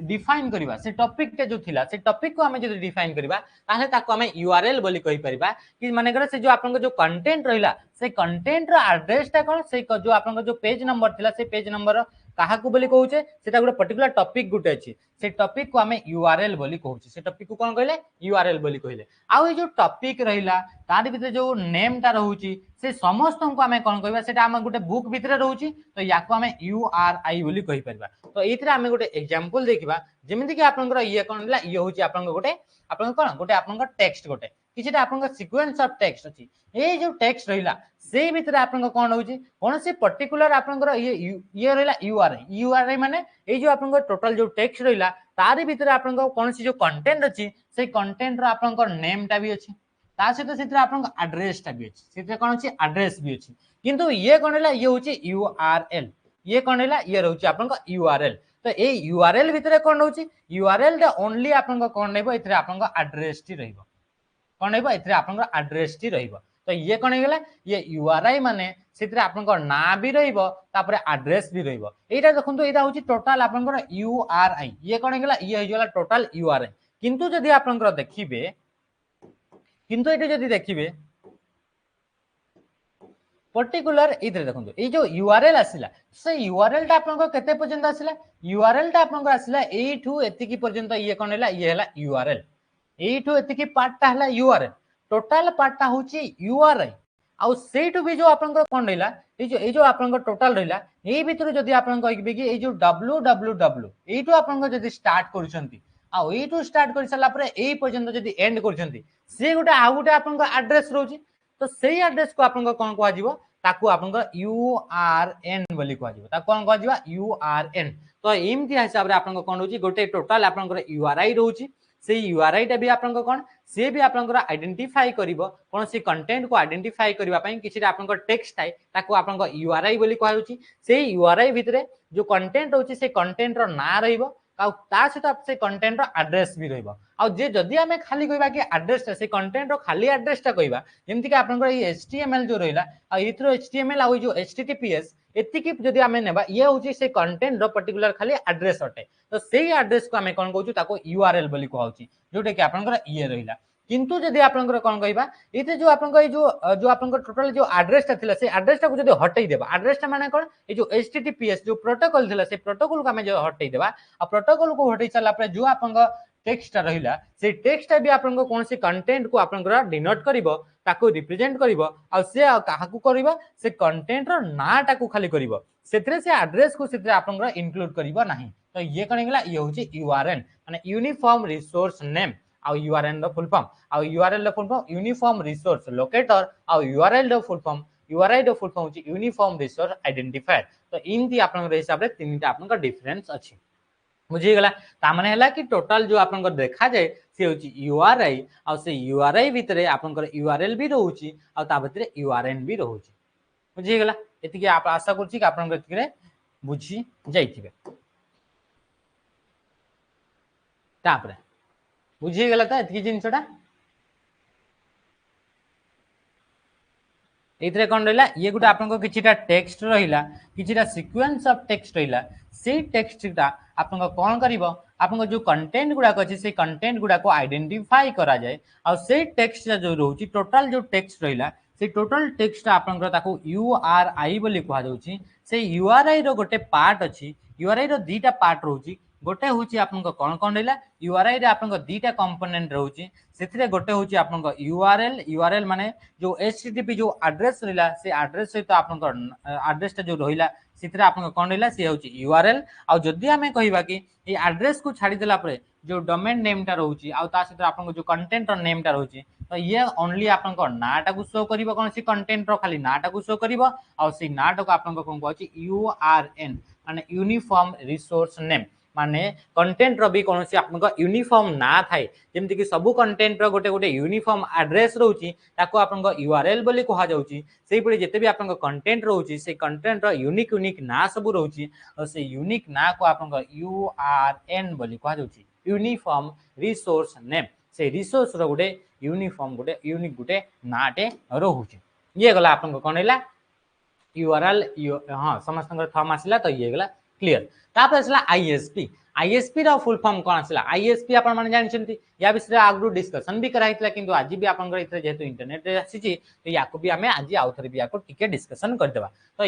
S1: डिफाइन करबा से टॉपिक के जो थिला से टॉपिक को हमें जदी डिफाइन करबा ताले ताको हमें यूआरएल बोली कहि परिबा कि माने करे से जो आपन जो कंटेंट रहिला से कंटेंट रो एड्रेस ता कोन से जो आपन जो पेज नंबर थिला से पेज नंबर काहा को बोली कहउचे सेटा गोटे पर्टिकुलर टॉपिक गुटे अछि से टॉपिक को हमें यूआरएल बोली कहउचे से टॉपिक को कोन कहले यूआरएल बोली कहले आ ए जो टॉपिक रहिला तार भितर जो नेम ता रहउची से समस्त को हमें कोन कहबा सेटा हम गोटे बुक भितर रहउची तो याको हमें यूआरआई बोली कहि परबा तो एथरा हमें गोटे एग्जांपल देखिबा जेमिति कि आपन ये कोन ला ये होची आपन गोटे आपन कोन गोटे आपन टेक्स्ट गोटे किछटा आपन सीक्वेंस ऑफ टेक्स्ट अछि ए जो टेक्स्ट रहिला से भितर आपन कोन होची कोन से पर्टिकुलर आपन ये रहिला यूआरआई माने ए जो आपन टोटल जो टेक्स्ट रहिला तारि भितर आपन कोन से जो कंटेंट अछि से कंटेंट रो आपन नेम ता भी अछि ता सहित सेतिर आपन एड्रेस ता भी अछि सेतिर कोन अछि एड्रेस भी अछि किंतु ये कोन हला ये होची यूआरएल ये कोन हला ये रहउची आपन यूआरएल तो ए यूआरएल भितर कोन होची यूआरएल दा ओनली आपन कोन नेबो इतरे आपन एड्रेस टी रहइबो कोन हेबो इतरे आपन एड्रेस टी रहइबो तो ये कोन हेगला ये यूआरआई माने सेतिर आपन ना भी रहइबो तापरे एड्रेस भी रहइबो एटा देखंतु एटा होची टोटल आपन यूआरआई ये कोन हेगला ये हेजला टोटल यूआरआई किंतु जदी आपन देखिबे किंतु एटा जदी देखिबे पर्टिकुलर इधर देखंतु ए जो यूआरएल आसिला से यूआरएल ता आपन केते पर्यंत आसिला यूआरएल ता आपन आसिला एठू एतिकी पर्यंत ये कोन हैला ये हैला यूआरएल एठू एतिकी पार्ट ता हैला यूआरएल टोटल पार्ट ता होची यूआरआई आ सेठू भी जो आपन कोन रहिला ए जो आपन टोटल रहिला ए भीतर जदी आपन कहबे कि ए जो www एठू आपन जदी स्टार्ट करछंती आ एठू स्टार्ट कर सला परे ए पर्यंत जदी एंड करछंती से गोटे आ गोटे आपन एड्रेस रहउची तो सेही एड्रेस को आपन कोन कहवा जिवो ताकू आपन यूआरएन बोली कहवा जिवो ता कोन कहवा जिवो यूआरएन तो एमती हिसाब रे आपन कोन होची गोटे टोटल आपन यूआरआई रहउची से यूआरआई टा भी आपन कोन से भी आपन आइडेंटिफाई करिवो कोन से कंटेंट को आइडेंटिफाई करबा पई किछि आपन टेक्स्ट थाए ताकू आपन यूआरआई बोली कहवा होची से यूआरआई भितरे जो कंटेंट होची से कंटेंट रो ना रहिबो आ ता सहित से कंटेंट रो एड्रेस भी रहिबो आ जे जदी हमें खाली कहबा कि एड्रेस से कंटेंट रो खाली एड्रेस ता कहबा जेमति कि आपन ये एचटीएमएल जो रहिला आ इथरो एचटीएमएल आ जो एचटीटीपीएस एतिकी जदी हमें नेबा ये होची से कंटेंट रो पर्टिकुलर खाली एड्रेस अटे तो सेही एड्रेस को हमें कोन कहउछु ताको यूआरएल बोली कहउछि जोटे कि आपन ये रहिला किंतु जदी आपन कोन कहबा इते जो आपन जो आपन टोटल जो एड्रेस ता थिला से एड्रेस ता को जदी हटै देबा एड्रेस ता माने कोन ए जो एचटीटीपीएस जो प्रोटोकॉल थिला से प्रोटोकॉल को हमें जो हटै देबा आ प्रोटोकॉल को हटै चला पर जो आपन टेक्स्ट रहिला से टेक्स्ट भी आपन को कोनसी कंटेंट को आपन डिनोट करिवो ताको रिप्रेजेंट करिवो आ से काहाकू करिवो से कंटेंट रो नाटा को खाली करिवो सेथरे से एड्रेस को सेथरे आपन इंक्लूड करिवो नाही तो ये कण गेला ये होची यूआरएल माने यूनिफॉर्म रिसोर्स नेम आ यूआरएल रो फुल फॉर्म आ यूआरएल रो full form uniform resource locator आ यूआरएल रो फुल फॉर्म यूआरआई रो फुल फॉर्म होची यूनिफॉर्म रिसोर्स आइडेंटिफायर तो इनती आपन हिसाब रे तीनटा आपन डिफरेंस अछि बुझी गला ता माने हला कि टोटल जो आपन देखा जाय से होची यूआरआई आ से यूआरआई भितरे आपन यूआरएल भी रहउची आ ता भितरे यूआरएन भी रहउची बुझी गला एति कि आप आशा करछि कि आपन एति रे बुझी जाइथिबे तापरे बुझी गला त एति जिंसटा एथरे कोन रहला ये गुटा आपन किछिटा टेक्स्ट रहिला किछिटा सीक्वेंस ऑफ टेक्स्ट रहिला से टेक्स्टटा आपन कोन करिवो आपन जो कंटेंट गुडा अछि से कंटेंट गुडा को आइडेंटिफाई करा जाय आ से टेक्स्ट जो रहउची टोटल जो टेक्स्ट रहिला से टोटल टेक्स्ट आपन ताको यूआरआई बोली कहा जाउची से यूआरआई रो गोटे पार्ट अछि यूआरआई रो दीटा पार्ट रहउची गोटे होची आपन कोन कोन रहला यूआरआई रे आपन दीटा कंपोनेंट रहउची सेथिरे गोटे होची आपन यूआरएल माने जो एचटीटीपी जो एड्रेस रहिला से एड्रेस सहित आपन एड्रेस जो रहिला सेथिरे आपन कोन रहिला से होची यूआरएल आ जदी हमें कहिबा कि ए एड्रेस को छाडी देला परे जो डोमेन नेम टा रहउची आ ता सहित आपन जो कंटेंट रो नेम टा रहउची तो ये ओनली आपन को नाटा को शो करिवो कोन सी कंटेंट रो खाली नाटा को शो करिवो आ से नाटा को आपन को कोन कहछि यूआरएन माने यूनिफॉर्म रिसोर्स नेम माने कंटेंट रो भी कोनसी आपन को यूनिफॉर्म ना थाए जेमति कि सब कंटेंट रो गोटे गोटे यूनिफॉर्म एड्रेस रहउची ताको आपन को यूआरएल बोली कहा जाउची सेही पड़ी जते भी आपन को कंटेंट रहउची से कंटेंट रो यूनिक ना सब रहउची और से यूनिक ना को आपन को यूआरएन बोली कहा जाउची यूनिफॉर्म रिसोर्स नेम से रिसोर्स रो गोटे यूनिफॉर्म गोटे यूनिक गोटे नाटे रहउची ये गला आपन को कोन हैला यूआरएल हां समस्त थम आसिला तो ये गला क्लियर तापर असला आईएसपी आईएसपी रा फुल फॉर्म कोन असला आईएसपी आपण माने जानछंती या विषय आगु डिस्कशन भी कराइतला किंतु आज भी आपण इतरे जेतु इंटरनेट रे आसीची तो याको भी हमें आज आउथरे भी याको टिके डिस्कशन कर देबा तो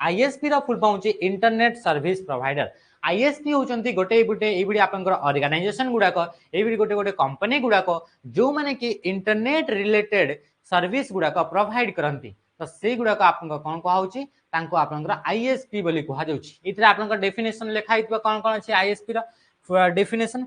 S1: आईएसपी रा फुल फॉर्म होची इंटरनेट सर्विस प्रोवाइडर आईएसपी होचंती गोटे बुटे एबिडी आपनकर ऑर्गेनाइजेशन गुडा को एबिडी गोटे गोटे कंपनी गुडा को जो माने कि इंटरनेट रिलेटेड सर्विस गुडा को प्रोवाइड करंती तो से गुडा को आपन कोन कहा होची तांको आपनकर आईएसपी बोली कहा जाउची इतरे आपनकर डेफिनेशन लिखा हितबा कोन कोन अछि आईएसपी रा definition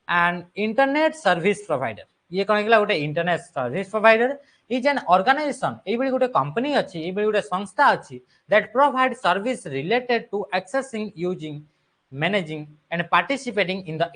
S1: and internet service provider ये कोन गेला गोटे internet service provider is an organisation एबडी गोटे कंपनी अछि एबडी गोटे संस्था अछि that provide service related to accessing using managing and participating in the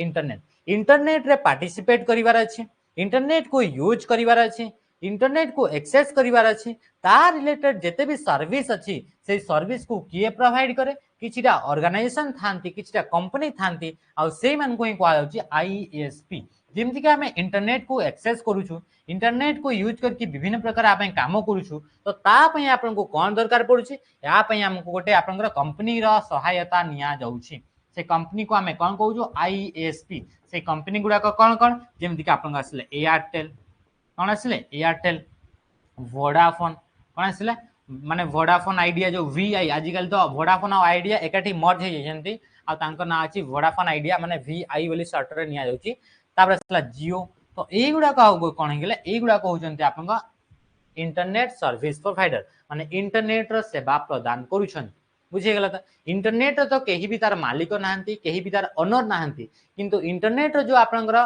S1: internet रे पार्टिसिपेट करिवार अछि इंटरनेट को यूज करिवार अछि इंटरनेट को एक्सेस करिवार अछि ता रिलेटेड जेते भी सर्विस अछि से सर्विस को किए प्रोवाइड करे किछिटा ऑर्गेनाइजेशन थांती किछिटा कंपनी थांती आ से मन को कहा जाउची आईएसपी जेमति कि हमें इंटरनेट को एक्सेस करूछु इंटरनेट को यूज करके विभिन्न प्रकार आपन काम करूछु तो ता पय आपन को कोन दरकार पड़ुची या पय हमको गोटे आपन कंपनी रा सहायता निया जाउची से कंपनी को हमें कोन कहूछु आईएसपी से कंपनी गुडा को कोन कोन जेमति कि आपन असले एयरटेल कोन असले एयरटेल वोडाफोन कोन असले माने वोडाफोन आइडिया जो वीआई आजिकल तो वोडाफोन और आइडिया एकाठी मर्ज हे जंती आ तांको ना अछि वोडाफोन आइडिया माने वीआई बोली शॉर्ट रे निया जाउची तापर असला जियो तो एई गुडा का कोन हे गेले एई गुडा को होचंती आपन का इंटरनेट सर्विस प्रोवाइडर माने इंटरनेट रो सेवा प्रदान करूछन बुझे गला इंटरनेट तो केही भी तार मालिक नाहंती केही भी तार ओनर नाहंती किंतु इंटरनेट जो आपनकर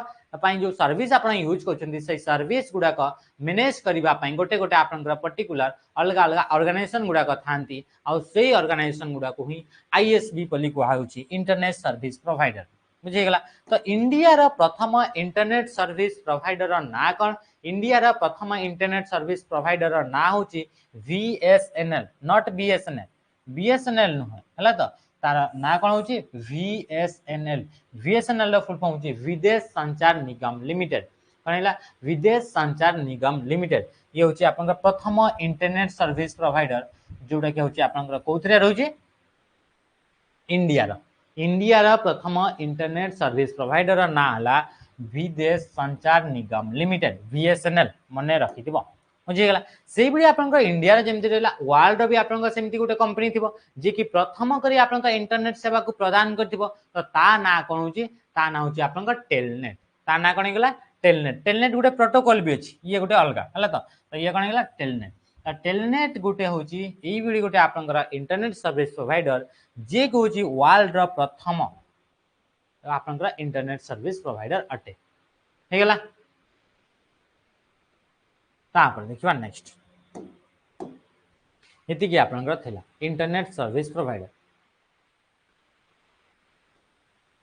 S1: पई जो सर्विस आपण यूज करछंती से सर्विस गुडा को मैनेज करिबा पई गोटे गोटे आपनकर पर्टिकुलर अलग अलग ऑर्गेनाइजेशन गुडा को थांती आ सेही ऑर्गेनाइजेशन गुडा को ही आईएसबी बोली कहा होची इंटरनेट सर्विस प्रोवाइडर बुझे गला तो इंडिया रा प्रथम इंटरनेट सर्विस प्रोवाइडर रा ना कोन इंडिया रा प्रथम इंटरनेट सर्विस प्रोवाइडर रा ना होची वीएसएनएल नॉट बीएसएनएल बीएसएनएल न हला तो तार ना कोन होची वीएसएनएल रा फुल फॉर्म होची विदेश संचार निगम लिमिटेड कोनला विदेश संचार निगम लिमिटेड ये होची आपन प्रथम इंटरनेट सर्विस प्रोवाइडर जोडा के होची आपन कोथरे रहउची इंडिया रा प्रथम इंटरनेट सर्विस प्रोवाइडर ना हला विदेश संचार निगम लिमिटेड बीएसएनएल मने रखिथिबो बुझी गला सेही बडी आपन इंडिया रे जेमति रहला वर्ल्ड भी आपन सेमति गोटे कंपनी थिबो जे कि प्रथम करी आपन इंटरनेट सेवा को प्रदान करथिबो तो ता ना कोन होची ता ना होची आपनका टेलनेट ता ना कोन गेला टेलनेट टेलनेट गुटे प्रोटोकॉल भी अछि ये गुटे अलगा हला तो ये कोन गेला टेलनेट टेलनेट गुटे होची एई बिडी गुटे आपनका इंटरनेट सर्विस प्रोवाइडर जे को होची वर्ल्ड रो प्रथम आपनका इंटरनेट सर्विस प्रोवाइडर अटे हे गेला तापर देखिबा नेक्स्ट एति कि आपनका थिला इंटरनेट सर्विस प्रोवाइडर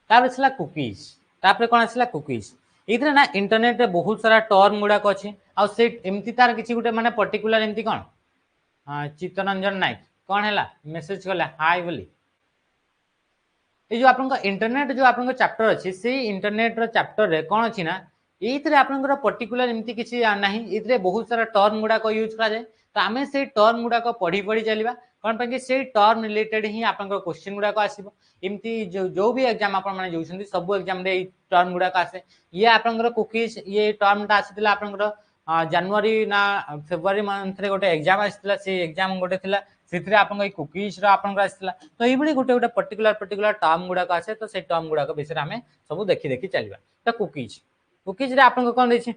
S1: तापर छला कुकीज तापर कोन आसला कुकीज इथरे ना इंटरनेट रे बहुत सारा टर्म गुडा को अछि आ से एमती तार किछि गुटे माने पर्टिकुलर एमती कोन चित्तरंजन नायक कोन हैला मेसेज करला हाय बोली ए जो आपनका इंटरनेट जो आपनका चैप्टर अछि से इंटरनेट रो चैप्टर रे कोन अछि ना एथरे आपनका पर्टिकुलर एमती किछि नाही इथरे बहुत सारा टर्म गुडा को यूज करा जाय तो आमे से टर्म गुडा को पढी पढी चलिबा कोन पे कि से टर्म रिलेटेड ही आपनका क्वेश्चन गुडा को आसीबो इमती जो भी एग्जाम आपण माने जोउछंती सब एग्जाम रे टर्म गुडा का आसे ये आपनका कुकीज ये टर्म ता आसीतला आपनका जनवरी ना फेब्रुअरी मंथ रे गोटे एग्जाम आसीतला से एग्जाम गोटे थिला सेथरे आपनका कुकीज रा आपनका आसीतला तो एई बडी गोटे गोटे पर्टिकुलर टर्म गुडा का आसे तो से टर्म गुडा को विषय हमें सब देखि चलिबा तो कुकीज रे आपनका कोन देछि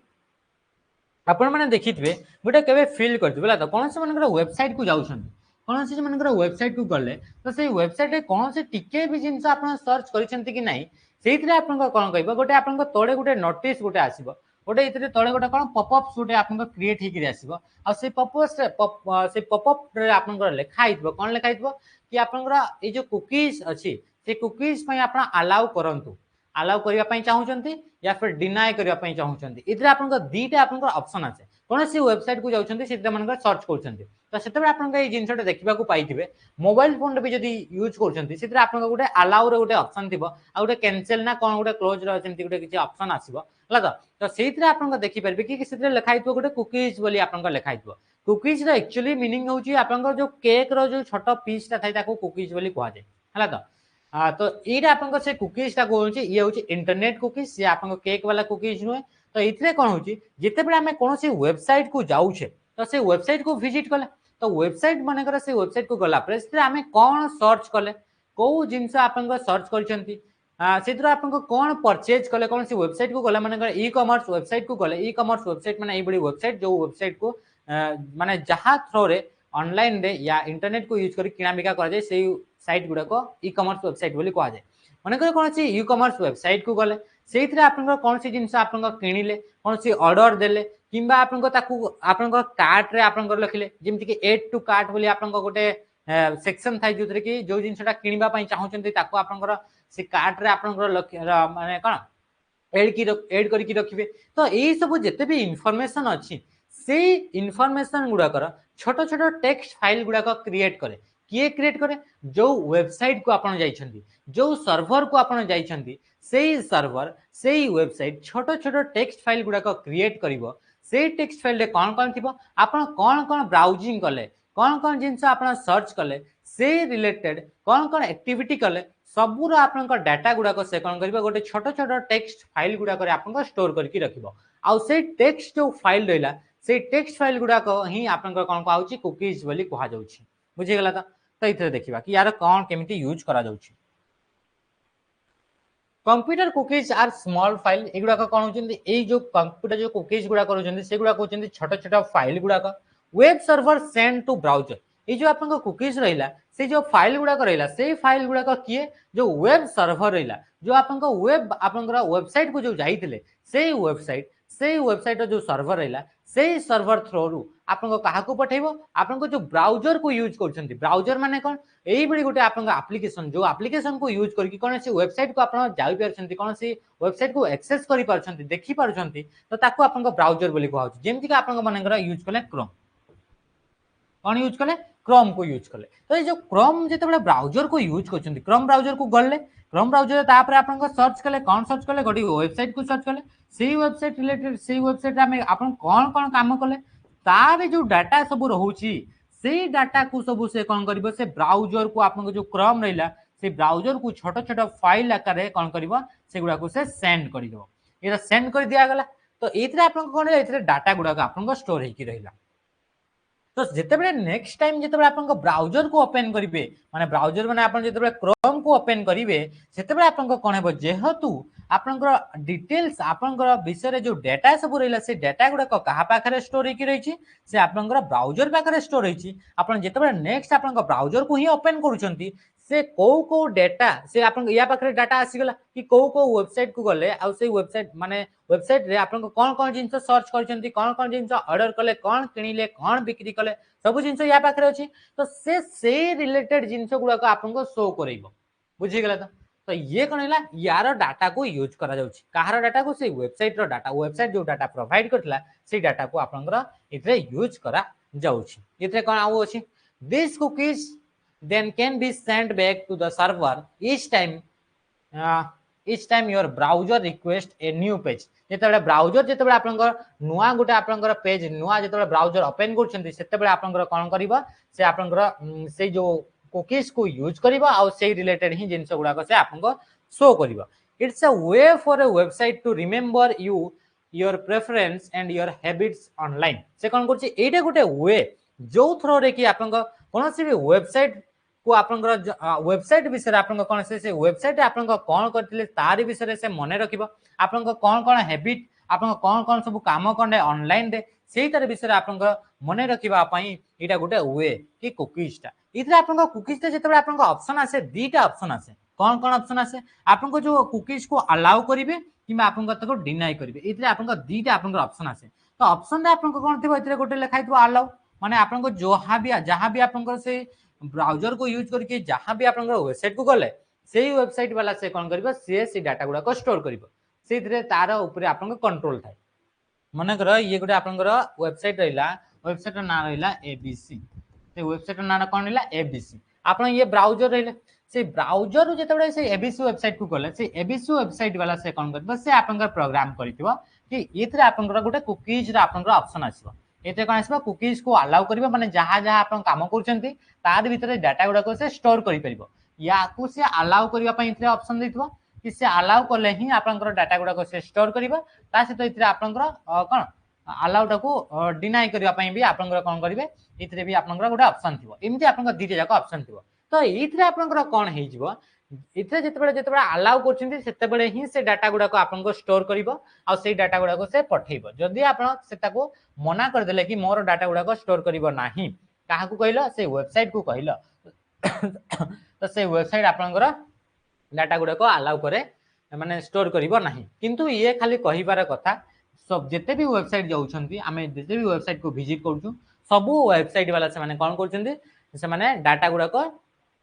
S1: आपण माने देखितबे गोटे केबे फील करथि बला तो कोन से मानकर वेबसाइट को जाउछन कोन से मानकर वेबसाइट को गले तो से वेबसाइट रे कोन से टिके भी जिंस आपण सर्च करिसंती कि नाही सेइथरे आपनका कोन कहबो गोटे आपनका तोडे गोटे नोटिस गोटे आसीबो गोटे इतरे तोडे गोटे कोन पॉपअप्स गोटे आपनका क्रिएट हिकि आसीबो आ से पॉपअप रे आपनका लेखा आइतबो कोन लेखा आइतबो कि आपनका ए जो कुकीज अछि से कुकीज पय आपण अलाउ करंतु अलाउ करिया पय चाहउचंती या फिर डिनाय करिया पय चाहउचंती इतरे आपनका दीटा आपनका ऑप्शन आछे कोन से वेबसाइट को जाउचंती सेते मानका सर्च करउचंती तो सेते आपनका ए जिंसटा देखिबा को पाइथिबे मोबाइल फोन भी जदी यूज करउचंती सेते आपनका गोटे अलाउ रे गोटे ऑप्शन थिबो आ गोटे कैंसिल ना कोन गोटे क्लोज रे जेंति गोटे किछि ऑप्शन आसीबो हला तो सेते आपनका देखि परबे कि सेते लेखा आइतो गोटे कुकीज बोली आपनका लेखा आइतो कुकीज रे एक्चुअली मीनिंग होची आपनका जो केक रो जो छोटो पीस ता थाइ ताको कुकीज बोली कहआ जाय हला तो एटा आपनका से कुकीज ता कहउची ये होची इंटरनेट कुकीज से आपनका केक वाला कुकीज नुए तो इथरे कोन होची जेते बेले हमें कोनोसी वेबसाइट को जाउछे तो से वेबसाइट को विजिट कले तो वेबसाइट माने करे से वेबसाइट को गला प्रेस रे हमें कोन सर्च कले को जिंस आपनका सर्च करछंती सेतिर आपनका कोन परचेज कले कोनसी वेबसाइट को गला माने करे ई कॉमर्स वेबसाइट को गले ई कॉमर्स वेबसाइट माने ए बडी वेबसाइट जो वेबसाइट को माने जहा थ्रो रे ऑनलाइन रे या इंटरनेट को यूज करी किना बिका कर जाय सेई साइट गुडा को ई कॉमर्स वेबसाइट बोली कहा जाय माने करे कोनसी ई कॉमर्स वेबसाइट को गले सेइथरे आपनका कोनसी जिंस आपनका किनिले कोनसी ऑर्डर देले किंबा आपनका ताकू आपनका कार्ट रे आपनका लखिले जेमति कि ऐड टू कार्ट बोली आपनका गोटे सेक्शन थाइ जोतरे कि जो जिंसटा किनिबा पई चाहउचंती ताकू आपनका से कार्ट रे आपनका माने कोन ऐड करी रखिबे तो एई सब जते भी इंफॉर्मेशन अछि से इंफॉर्मेशन गुडा कर छोटो छोटो टेक्स्ट फाइल गुडा को क्रिएट करे किए क्रिएट करे जो वेबसाइट को आपण जाइछंती जो सर्वर को आपण जाइछंती सेई सर्वर सेई वेबसाइट छोटो छोटो टेक्स्ट फाइल गुडा को क्रिएट करिवो सेई टेक्स्ट फाइल रे कोन थिबो आपण कोन ब्राउजिंग कले कोन जिंस आपण सर्च कले से रिलेटेड कोन एक्टिविटी कले सबुर आपनका डाटा गुडा को से कोन करबो गोटे छोटो छोटो टेक्स्ट फाइल गुडा करे आपनका स्टोर करके रखिबो आ से टेक्स्ट जो फाइल रहला से टेक्स्ट फाइल गुडा को ही आपनका कोन कहउची कुकीज बोली कहा जाउची बुझि गेला तो इथे देखिबा कि यार कोन केमिति यूज करा जाउची computer cookies are small file एगुडा को कोन होचंदी ए जो कंप्यूटर जो कुकीज गुडा करूचंदी सेगुडा को होचंदी छोटो छोटो फाइल गुडा का web server send to browser ए जो आपनका कुकीज रहिला से जो फाइल गुडा रहिला से फाइल गुडा का किए जो वेब सर्वर रहिला जो आपनका वेब आपनका वेबसाइट को जो जाइतिले से वेबसाइट जो सर्वर रहिला से सर्वर थ्रू रु आपनको काहा को पठेबो आपनको जो ब्राउजर को यूज करछंती ब्राउजर माने कोन एई बडी गोटे आपनका एप्लीकेशन जो एप्लीकेशन को यूज करके कोन से वेबसाइट को आपण जाई परछंती कोन से वेबसाइट को एक्सेस करि परछंती देखि परछंती तो ताको आपनका ब्राउजर बोली कहउची जेमति कि आपनका मानेकर यूज कले क्रोम कोन यूज कले क्रोम को यूज कले तो ये जो क्रोम जेते बडा ब्राउजर को यूज करछंती क्रोम ब्राउजर को गले क्रोम ब्राउजर तापर आपनका सर्च कले कोन सर्च कले गोटी वेबसाइट को सर्च कले सेई वेबसाइट रिलेटेड सेई वेबसाइट में आपन कोन कोन काम कले तारे जो डाटा सब रहउची से डाटा को सब से कोन करबो से ब्राउजर को आपन जो क्रोम रहला से ब्राउजर को छोटो छोटो फाइल आकार रे कोन करबो से गुडा को से सेंड करि दो एरा सेंड कर दिया गला तो एथरे आपन कोन एथरे डाटा गुडा को आपन को स्टोर हेकी रहिला तो जेते बेले नेक्स्ट टाइम जेते बेले आपन को ब्राउजर को ओपन करिवे माने ब्राउजर माने आपन जेते बेले क्रोम को ओपन करिवे सेते बेले आपन को कोन हेबो जेहेतु आपनकर डिटेल्स आपनकर विषय जो डाटा सब रहिला से डाटा गुडा कहा पाखरे स्टोर होकी रही से आपनकर ब्राउजर पाखरे स्टोर होई आपण जेतेबे नेक्स्ट आपनकर ब्राउजर को ही ओपन करूछंती से को डाटा से आपन या पाखरे डाटा आसी गला कि को वेबसाइट को गले आ से वेबसाइट माने वेबसाइट रे आपन कोन कोन जिंस सर्च करछंती कोन जिंस ऑर्डर कले कोन किनिले कोन बिक्री कले सब जिंस या पाखरे अछि तो से रिलेटेड जिंस गुडा को आपन को शो करइबो बुझी गला तो ये कौन है यार डाटा को यूज करा जाउछि कहार डाटा को से वेबसाइट रो डाटा वेबसाइट जो डाटा प्रोवाइड करथला से डाटा को आपनकर इतरे यूज करा जाउछि इतरे कोन आउ अछि this cookies then can be sent back to the server each time your browser request a new page जेतेबे ब्राउजर जेतेबे आपनकर नुआ गुटे आपनकर पेज नुआ जेतेबे ब्राउजर ओपन करछंती सेतेबे आपनकर कोन करबा से आपनकर से जो कुकीज को यूज करबा आ से रिलेटेड ही जिंस गुडा को से आपनको शो करबा it's a way for a website to remember you your preference and your habits online से कोन करछि एटा गुटे वे जो थ्रो रे कि आपनको कोनोसी भी वेबसाइट को आपनकर वेबसाइट विषय आपन कोन से वेबसाइट आपन कोन करथिले तारि विषय से मने रखिबो आपन कोन कोन हैबिट आपन कोन कोन सब काम करने ऑनलाइन रे सेही तार विषय आपन मने रखिबा पई एटा गुटे वे कि कुकीजटा इतरे आपन कुकीजटा जेतेबे आपन ऑप्शन आसे दीटा ऑप्शन आसे कोन कोन ऑप्शन आसे आपन जो कुकीज को अलाउ करिवे किबा आपन तको डिनाई करिवे इतरे आपन दीटा आपन ऑप्शन आसे तो ऑप्शन रे आपन कोन थिबो इतरे गुटे लिखाइतो अलाउ माने आपन जहां भी आपन से ब्राउजर को यूज करके जहां भी आपन वेबसाइट को गले सेही वेबसाइट वाला से कोन करबो से डाटा गुडा को स्टोर करबो सेथरे तार ऊपर आपन कंट्रोल थाय मने कर ये गुटे आपन वेबसाइट रहिला वेबसाइट ना रहिला एबीसी से वेबसाइट ना कोन रहिला एबीसी आपन ये ब्राउजर रहिला से ब्राउजर जेतेबे से एबीसी वेबसाइट को गले से एबीसी वेबसाइट वाला से कोन करबो से आपन प्रोग्राम करितबो कि इथरे आपन गुटे कुकीज रा आपन ऑप्शन आसीबो एते कोन आसीबो कुकीज को अलाउ करबो माने जहां जहां आपन काम करछंती तार भीतर डाटा गुडा को से स्टोर करि परिबो या को से अलाउ करबा पई इथरे ऑप्शन दैतबो कि से अलाउ करले ही आपन डाटा गुडा को से स्टोर करबो ता से तो इथरे आपन कोन अलाउ टा को डिनाई करबा पई भी आपन कोन करिवे इथरे भी आपन गुडा ऑप्शन थिबो एमिति आपन दीटे जाको ऑप्शन थिबो तो इथरे आपन कोन हेइ जिवो इथरे जेतेबेले अलाउ करछंती सेतेबेले ही से डाटा गुडा को आपन स्टोर करबो आ से डाटा गुडा को से पठेइबो जदी आपन सेता को मना कर देले कि मोर डाटा गुडा को स्टोर करबो नाही काहा को कहलो से वेबसाइट को कहलो तो से वेबसाइट आपनकर डाटा गुडा को अलाउ करे माने स्टोर करबो नाही किंतु ये खाली कहिबार कथा सब जेते भी वेबसाइट जाउछंती आमे जेते भी वेबसाइट को विजिट करछु सब वेबसाइट वाला से माने कोन करछंती से माने डाटा गुडा को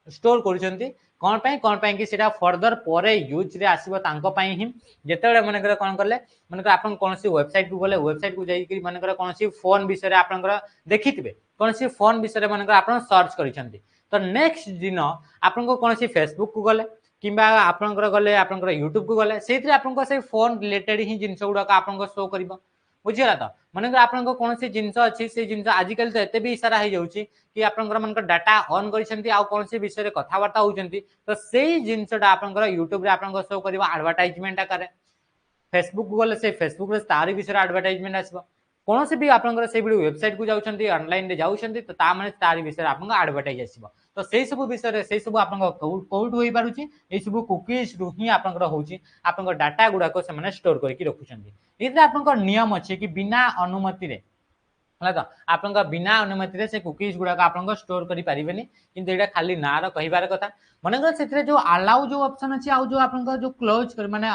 S1: स्टोर करछंती कोन पई कि सेटा फर्दर परे यूज रे आसीबो तांको पई ही जेतेबे माने कर कोन करले माने कर आपन कोनसी वेबसाइट को गले वेबसाइट को जाई कि माने कर कोनसी फोन विषय रे आपन कर देखितबे कोनसी फोन विषय रे माने कर आपन सर्च करिसंती तो नेक्स्ट दिन आपन को कोनसी फेसबुक को गले किबा आपन कर गले आपन कर यूट्यूब को गले सेथि आपन को से फोन रिलेटेड ही जिंस गुडा का आपन को शो करबो बुझिला तो माने कर आपन को कोनसी जिंस अछि से जिंस आजिकल तो एते भी इशारा हे जाउची कि आपन मन डाटा ऑन करिसंती आ कोनसी विषय रे कथा वार्ता होउचंती तो सेही जिंसटा आपन यूट्यूब रे आपन शो करबा एडवर्टाइजमेंट करे फेसबुक गले से फेसबुक रे तारी विषय एडवर्टाइजमेंट आसीबो कोन से भी आपन से वीडियो वेबसाइट को जाउचंती ऑनलाइन रे जाउचंती तो ता माने तारी विषय आपन एडवर्टाइज आसीबो तो सेही सब विषय रे सेही सब आपन कोड होई पारुची ए सब कुकीज रु ही आपन होउची आपन डाटा गुडा को से माने स्टोर करके रखुचंती इते आपन नियम अछि कि बिना अनुमति रे तो आपन बिना अनुमति रे से कुकीज गुडा का आपन स्टोर करि परिबेनी किंतु एटा खाली नार कहिबार कथा माने सेतरे जो अलाउ जो ऑप्शन अछि आ जो आपन जो क्लोज कर माने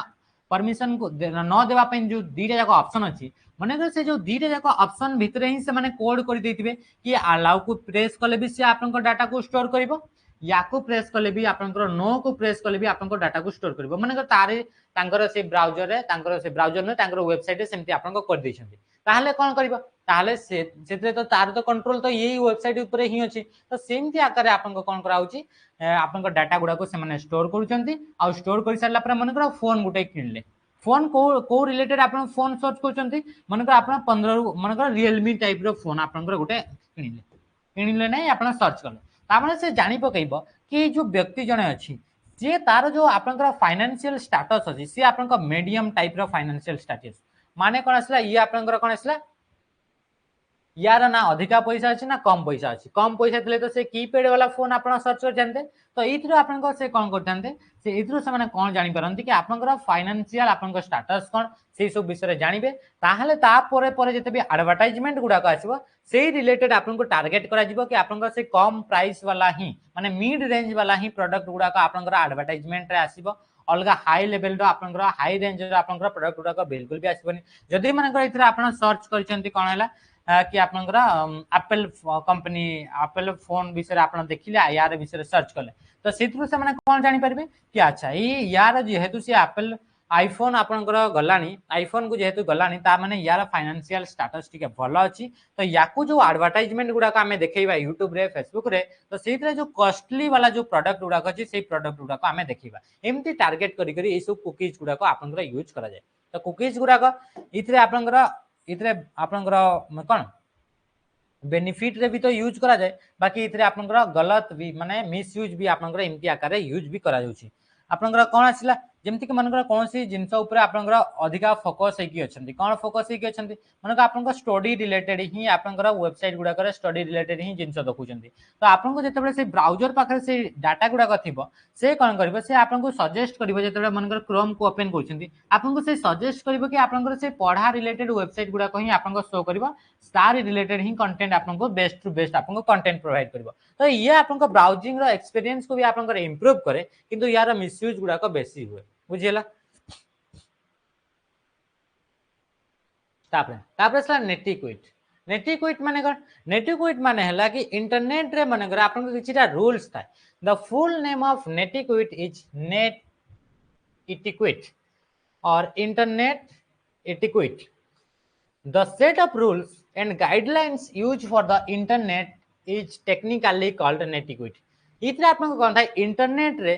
S1: परमिशन को न देवा पे जो दीटा जाक ऑप्शन अछि माने से जो दीटा जाक ऑप्शन भितर ही से माने कोड कर देथिबे कि अलाउ को प्रेस कले भी से आपन डाटा को स्टोर करबो या को प्रेस कले भी आपन नो को प्रेस कले भी आपन डाटा को स्टोर करबो माने तारे तांकर से ब्राउजर रे तांकर से ब्राउजर ने तांकर वेबसाइट रे सेमति आपन कर दैछंती ताहले कोन करबो ताहले से तो तार तो कंट्रोल तो यही वेबसाइट ऊपर ही अछि तो सेमति आकार आपन कोन करा होची आपन डाटा गुडा को से माने स्टोर करूचंती आ स्टोर कर सारला पर मन कर फोन गुटे किनले फोन को रिलेटेड आपन फोन सर्च करचंती मन कर आपन 15 मन कर Realme टाइप रो फोन आपन गुटे किनले नै आपन सर्च करले ता माने से जानि पकैबो कि जो व्यक्ति जने अछि जे तार जो आपन फाइनेंशियल स्टेटस अछि से आपन मीडियम टाइप रो फाइनेंशियल स्टेटस माने कोन असला ये आपन कोन असला यार ना अधिका पैसा अच्छी ना कम पैसा अच्छी कम पैसा थे तो से कीपैड वाला फोन आप सर्च कर जानते तो ये आप से कौन करते से कौन जापारती कि आप फाइनेंशियल आप स्टाटस कौन से सब विषय जानवे ताहले जिते भी एडवर्टाइजमेंट गुड़ाक आसो से रिलेटेड आपको टार्गेट करा कि आप कम प्राइस वाला ही माने मिड रेंज वाला ही प्रोडक्ट गुड़ाक आप एडवर्टाइजमेंट आसो अलग high level high range product गुड़ाक बिल्कुल भी आसबनी जदि मन आप सर्च कर कौन है कि आपनकर एप्पल कंपनी एप्पल फोन विषय आप देखिले यार विषय सर्च कले तो से कौन जापर कि अच्छा ये यार जेहेतु सी एप्पल आईफोन आपनकर गलानी आईफोन को जेहेतु गलानी माने यार फाइनेंशियल स्टेटस टिके भल अच्छी तो या जो एडवर्टाइजमेंट गुड़ाक आम देखा यूट्यूब रे फेसबुक रे तो से जो कॉस्टली वाला जो प्रोडक्ट गुड़ाक अच्छी से प्रोडक्ट गुड़ाक आम देखा एमती टार्गेट करी सब कुकीज गुड़ाक आपनकर यूज करा जाए तो कुकीज गुड़ाक इथरे आपनकर कौन बेनिफिट रे भी तो यूज करा जाए बाकी इथरे आपनकर गलत भी माने मिसयूज भी आपनकर एमती आकार यूज भी करा जाउची आपनकर कौन आसिला जेमति कि मनकर कौन सी जिनस ऊपर आपनकर अधिका फोकस हेकी अछंती कौन फोकस हेकी अछंती मनकर आपनकर स्टडी रिलेटेड ही आपनकर वेबसाइट गुडा करे स्टडी रिलेटेड ही जिनस देखुचंती तो आपनको जेतेबेले से ब्राउजर पाखरे से डाटा गुडा थिबो से कौन करिवो से आपनको सजेस्ट करिवो जेतेबेले मनकर क्रोम को ओपन करछंती आपनको से सजेस्ट करिवो कि आपनकर से पढ़ा रिलेटेड वेबसाइट गुडा ही आपनको शो करिवो स्टार रिलेटेड ही कंटेंट आपनको बेस्ट टू बेस्ट आपनको कंटेंट प्रोवाइड करिवो तो ये आपनको ब्राउजिंग रो एक्सपीरियंस को भी आपनको इंप्रूव करे किंतु यार मिसयूज गुडा बेसी हुए बुझिला नेटिक्विट नेटिक्विट माने कौन नेटिक्विट माने हला कि इंटरनेट रे माने कर आपन किछिटा रूल्स थाए the full name of netiquette is net etiquette और internet etiquette the set of rules and guidelines used for the internet is technically called netiquette इतरे आपन कोन थाए इंटरनेट रे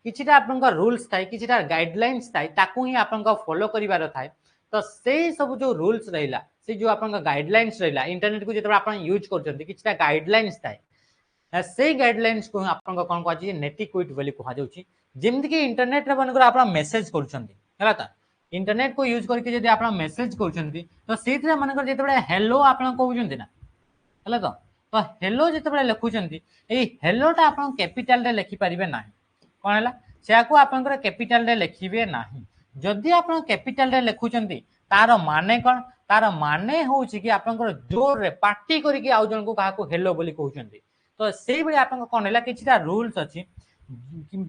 S1: किछिटा आपन का रूल्स थाए किछिटा गाइडलाइंस थाए ताकू ही आपन का फॉलो करिवार थाए तो से सब जो रूल्स रहिला से जो आपन का गाइडलाइंस रहिला इंटरनेट को जेतबे आपन यूज करछंती किछिटा गाइडलाइंस थाए से गाइडलाइंस को आपन का कोन कहछि नेटिक्विट बोली कहा जाउछि जेमति कि इंटरनेट रे बनकर आपन मेसेज करछंती हला ता इंटरनेट को यूज करके जदि आप मेसेज करछंती तो सेथरे मनकर जेतबे हेलो आपन कहउछंती ना हला तो हेलो जेतबे लिखुछंती ए हेलोटा आपन कैपिटल रे लिखि परिबे नाही कोन हला सेयाको आपनकर कैपिटल रे लिखिबे नाही जदि आपन कैपिटल रे लिखुछंती तार माने कोन तार माने होउछि कि आपनकर जोर रे पार्टी करिकि आउ जन को काहाको हेलो बोली कहउछंती तो सेही बळे आपन कोन हला किछिटा रूल्स अछि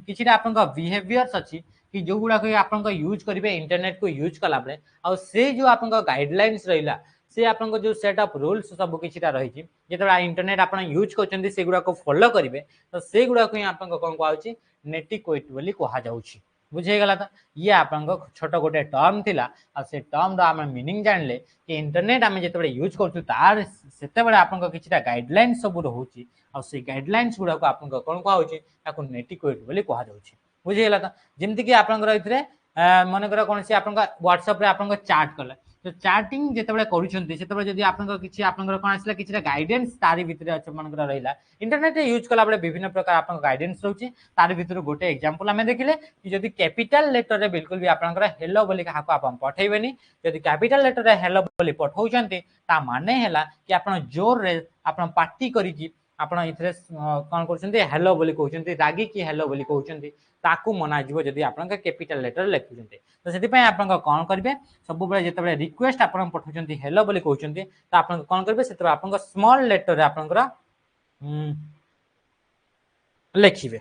S1: किछिटा आपन बिहेवियर्स अछि कि जो गुड़ा आपन यूज करेंगे इंटरनेट को यूज कला बेले आ से जो आपन गाइडलाइंस रहिला से आपन जो सेट ऑफ रूल्स सब किछिटा रही जेतबे इंटरनेट आपन यूज करछंती से गुड़ा को फॉलो करेंगे तो से गुड़ा को आपन कोन कहउछि नेटिक्विट बोली कहा जाउछि बुझे गला त ये आपन छोट गोटे टर्म थिला आ से टर्म रो हम मीनिंग जानले कि इंटरनेट हम जेतबे यूज करछु तार सेते बेले आपन किछिटा गाइडलाइंस सब रहउछि आ से गाइडलाइंस गुड़ा को आपन कोन कहउछि ताको नेटिक्विट बोली कहा जाउछि बुझीगला तो जमती कि आप मन कर कौन सी आप व्हाट्सएप आप चाट कले तो चाटिंग जिते करूँ जब आप कौन आसला कि गाइडेंस तारी भितर मन रहा इंटरनेट यूज कला बेले विभिन्न प्रकार आप गाइडेंस रोचे तार भर गोटे एग्जांपल आम देखिले कि जब कैपिटल लेटर में बिल्कुल भी आप हेलो बोली क्या आप पठेबेनी जब कैपिटल लेटर में हेलो बोली पठाउछंती ता माने हैला कि आप जोर रे आप पार्टी करिकी आप कौन कर हेलो बोली कहते रागी की हेलो बोली कहते ताकू मना जीवो जदि आप कैपिटल लेटर लिखुचंती तो सेति पय आपन कोन करबे सब बेले जेतबे रिक्वेस्ट आपन पठुचंती हेलो बोली कहउचंती तो आपन कोन करबे सेतबे आपन स्मॉल लेटर रे आपन लिखिबे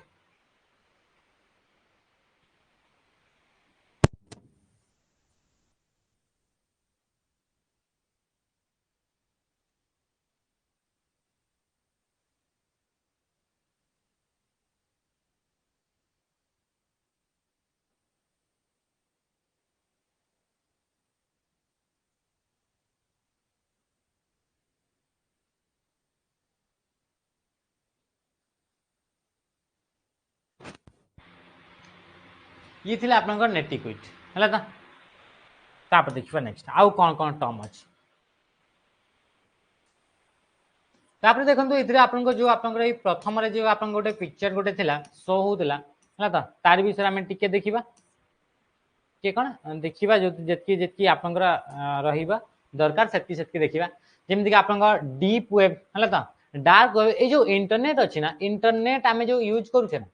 S1: ये थिला आपन नेटिक्विट हला ता तापर देखिबा नेक्स्ट आउ कोन टर्म अछि तापर देखंतु इथरे आपन जो आपन ए प्रथम रे जो आपन गोटे पिक्चर गोटे थिला शो होउतला हला ता तार विषय हम टिके देखिबा के कोन देखिबा जो जेतकी आपन रहिबा दरकार सेतकी देखिबा जमती डीप वेब है तो डार्क वेब ये जो इंटरनेट अच्छी ना इंटरनेट आम जो यूज करुचे ना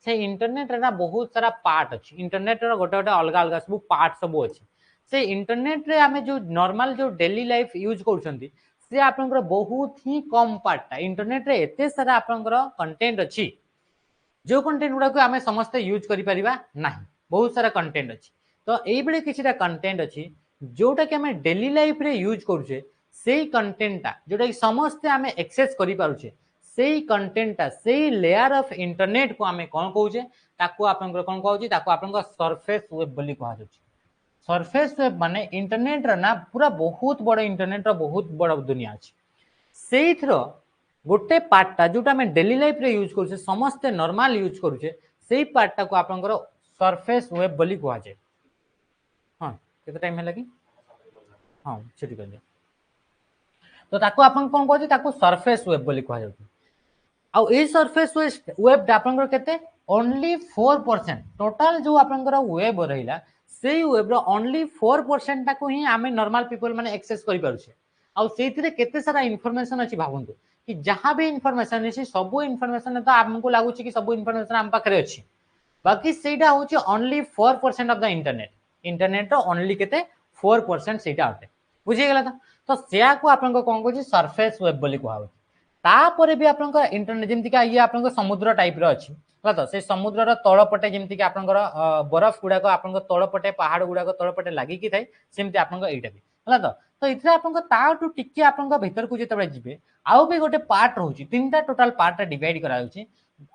S1: से इंटरनेट ना बहुत सारा पार्ट अच्छी इंटरनेट गोटे गोटे अलग अलग सब पार्ट सब अच्छी से इंटरनेट रे आम जो नॉर्मल जो डेली लाइफ यूज कर से आपनकर बहुत ही कम पार्टा इंटरनेट रे एते सारा आपनकर कंटेंट अच्छी जो कंटेंट गुड़ा को आम समस्ते यूज करि ना बहुत सारा कंटेंट अच्छी तो ये किसी कंटेंट अच्छी जोटा कि आम डेली लाइफ रे यूज करुचे से कंटेंटा जोटा कि समस्ते आम एक्सेस करि पारुछे से कंटेंटा से लेयर ऑफ इंटरनेट को आम कौन कहूचे ताको आपनकर कौन कहूची ताको आपनकर सरफेस वेब बोली कहा जाउची सरफेस वेब माने इंटरनेट रा ना पूरा बहुत बड़ इंटरनेट रा बहुत बड़ दुनिया अछि सेइथरो गोटे पार्टटा जोटा आम डेली लाइफ रे यूज करुचे समस्ते नॉर्मल यूज करुचे सेई पार्टटा को आपनकर सरफेस वेब बोली कहा जाय हां केते टाइम हेला कि हां छुटी कर दिया तो ताको आपन कोन कहते ताको सरफेस वेब बोली कहा जाउची आ ए सरफेस वेब आपनकर केते ओनली 4% टोटल जो आपनकर वेब रहिला सेई वेब रो ओनली 4% ताको ही आमे नॉर्मल पीपल माने एक्सेस करि पारुछे आ सेइथिरे केते सारा इन्फॉर्मेशन अछि भाबंतु कि जहां भी इन्फॉर्मेशन अछि सब इन्फॉर्मेशन तो आपको लागुची कि सब इन्फॉर्मेशन आम पाखरे अछि बाकी सेटा होची only 4% of the internet internet रो ओनली केते 4% सेटा अटे बुझी गेला तो सेया को आपन कोन कहूची सरफेस वेब बोली कहू तापर भी आपन इंटरनेट जमती का ये आपन समुद्र टाइप रो अछि तो से समुद्र रो तळपटे जमती कि आपन बरफ गुडा को आपन तळपटे पहाड़ गुडा को तळपटे लागि कि थाई सेमती आपन एटा भी हला तो इथरा आपन ताटू टिके आपन भीतर को जेतबे जिबे आउ भी गोटे पार्ट रहउची तीनटा टोटल पार्ट डिवाइड करा होची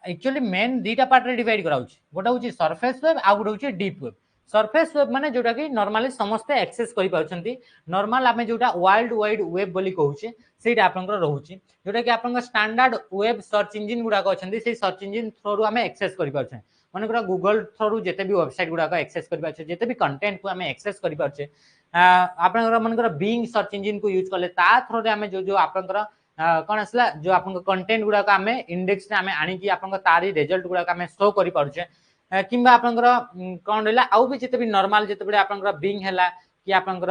S1: एक्चुअली मेन दीटा पार्ट रे डिवाइड करा होची गोटा होची सरफेस वेब आ गोटा होची डीप वेब सरफेस वेब माने जोटा कि नॉर्मली समस्ते एक्सेस करि पाउछंती नॉर्मल आमे जोटा वर्ल्ड वाइड वेब बोली कहूचे सेटा आपनकर रहउची जोटा कि आपनकर स्टैंडर्ड वेब सर्च इंजन गुडा को अछंती से सर्च इंजन थ्रू आमे एक्सेस करि पाउछे माने गूगल थ्रू जेते भी वेबसाइट गुडा को एक्सेस करि पाउछे जेते भी कंटेंट को आमे एक्सेस करि पाउछे आपनकर माने बिंग सर्च इंजन को यूज करले ता थ्रू रे आमे जो जो आपनकर कोन असला जो आपन कंटेंट गुडा को आमे इंडेक्स रे आमे आनी कि आपन तारी रिजल्ट गुडा को आमे शो करि पाउछे किंबा आपनकर कोन रहला आउ भी जेते भी नॉर्मल जेते बडे आपनकर बिंग हैला कि आपनकर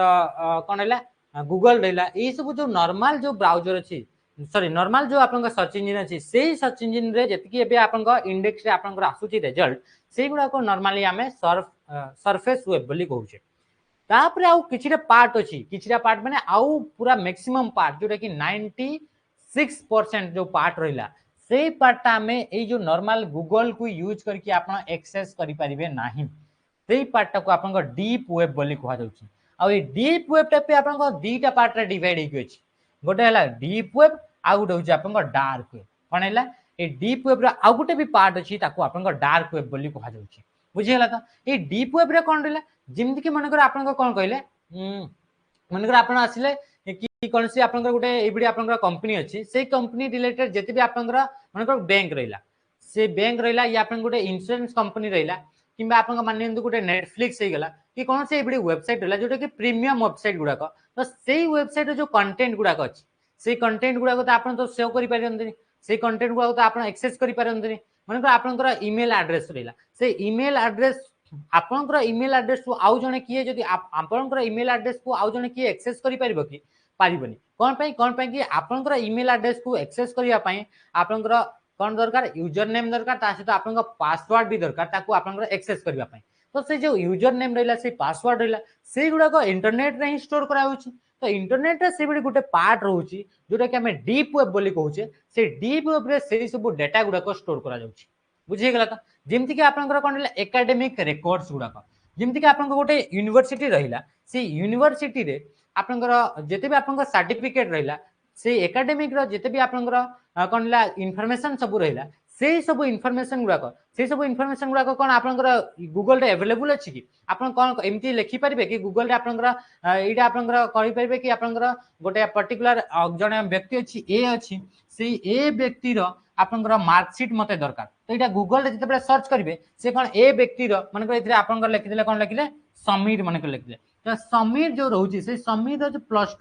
S1: कोन हैला गूगल रहला ए सब जो नॉर्मल जो ब्राउजर अछि सॉरी नॉर्मल जो आपनकर सर्च इंजन अछि सेही सर्च इंजन रे जेतकी एबे आपनकर इंडेक्स रे आपनकर आसुची रिजल्ट सेही गुडा को नॉर्मली आमे सरफेस वेब बोली कहूचे तापर आउ किछिटा पार्ट अछि किछिटा पार्ट माने आउ पूरा मैक्सिमम पार्ट जोटा कि 96% जो पार्ट रहला से पार्टा में ए जो नॉर्मल गूगल को यूज करके आपण एक्सेस करि परिबे नाही से पार्टा को आपण डीप वेब बोली कहा जाउची आ ए डीप वेब टा पे आपण दीटा पार्ट रे डिवाइड हेकि अछि गोटे हला डीप वेब आ गोटे होची आपण डार्क वेब कोन हला ए डीप वेब रा आ गोटे भी पार्ट अछि ताको आपण डार्क वेब बोली कहा जाउची बुझी हला त ए डीप वेब रे कोन रहला जिमति कि मनकर आपण कोन कहले मनकर आपण आसिले कि कौन सी आपनकर गोटे एबडी आपनकर कंपनी अछि से कंपनी रिलेटेड जेते भी आपनकर मनकर बैंक रहला से बैंक रहला या आपन गोटे इंश्योरेंस कंपनी रहला किबा आपन माननियंतु गोटे नेटफ्लिक्स हे गेला कि कौन से एबडी वेबसाइट रहला जोटा कि प्रीमियम वेबसाइट गुडा को तो सेही वेबसाइट जो कंटेंट गुडा को अछि से कंटेंट गुडा को तो आपन तो सेव करि पारंतनी से कंटेंट गुडा को तो आपन एक्सेस करि पारंतनी मनकर आपनकर ईमेल एड्रेस रहला से ईमेल एड्रेस आपनकर ईमेल एड्रेस को आउ जने किए जदी आपनकर ईमेल एड्रेस को आउ जने किए एक्सेस करि परिबो कि पारिबनी कौन कि आपनकर ईमेल एड्रेस को एक्सेस करिया पई आपनकर कौन दरकार यूजर नेम दरकार ता सहित आपनकर पासवर्ड भी दरकार ताको आपनकर एक्सेस करिया पई तो से जो यूजर नेम रहला से पासवर्ड रहला से गुडा को इंटरनेट रे ही स्टोर करा होची तो इंटरनेट रे से बडी गुटे पार्ट रहउची जोटा कि हमें डीप वेब बोली कहूचे से डीप वेब रे से सब डाटा गुडा को स्टोर करा जाउची बुझी गेला त जेमति कि आपनकर कोन रहला एकेडमिक रिकॉर्ड्स गुडा को जेमति कि आपनकर गोटे यूनिवर्सिटी रहिला से यूनिवर्सिटी रे आपनकर जेते भी आपनकर सर्टिफिकेट रहला से एकेडमिक रो जेते भी आपनकर कोनला इन्फॉर्मेशन सब रहला से सब इन्फॉर्मेशन गुडा को कोन आपनकर गूगल रे अवेलेबल अछि कि आपन कोन एमती लिखि परिबे कि गूगल रे आपनकर एटा आपनकर करि परिबे कि आपनकर गोटे पर्टिकुलर जने व्यक्ति अछि ए अछि से ए व्यक्ति रो आपनकर मार्कशीट मते दरकार तो एटा गूगल रे जते बडे सर्च करिवे से कोन ए व्यक्ति रो मानकर इथरे आपनकर लिखि देले कोन लिखिले समीर मानकर लिखिले तो समीर जो रहउची से समीर जो प्लस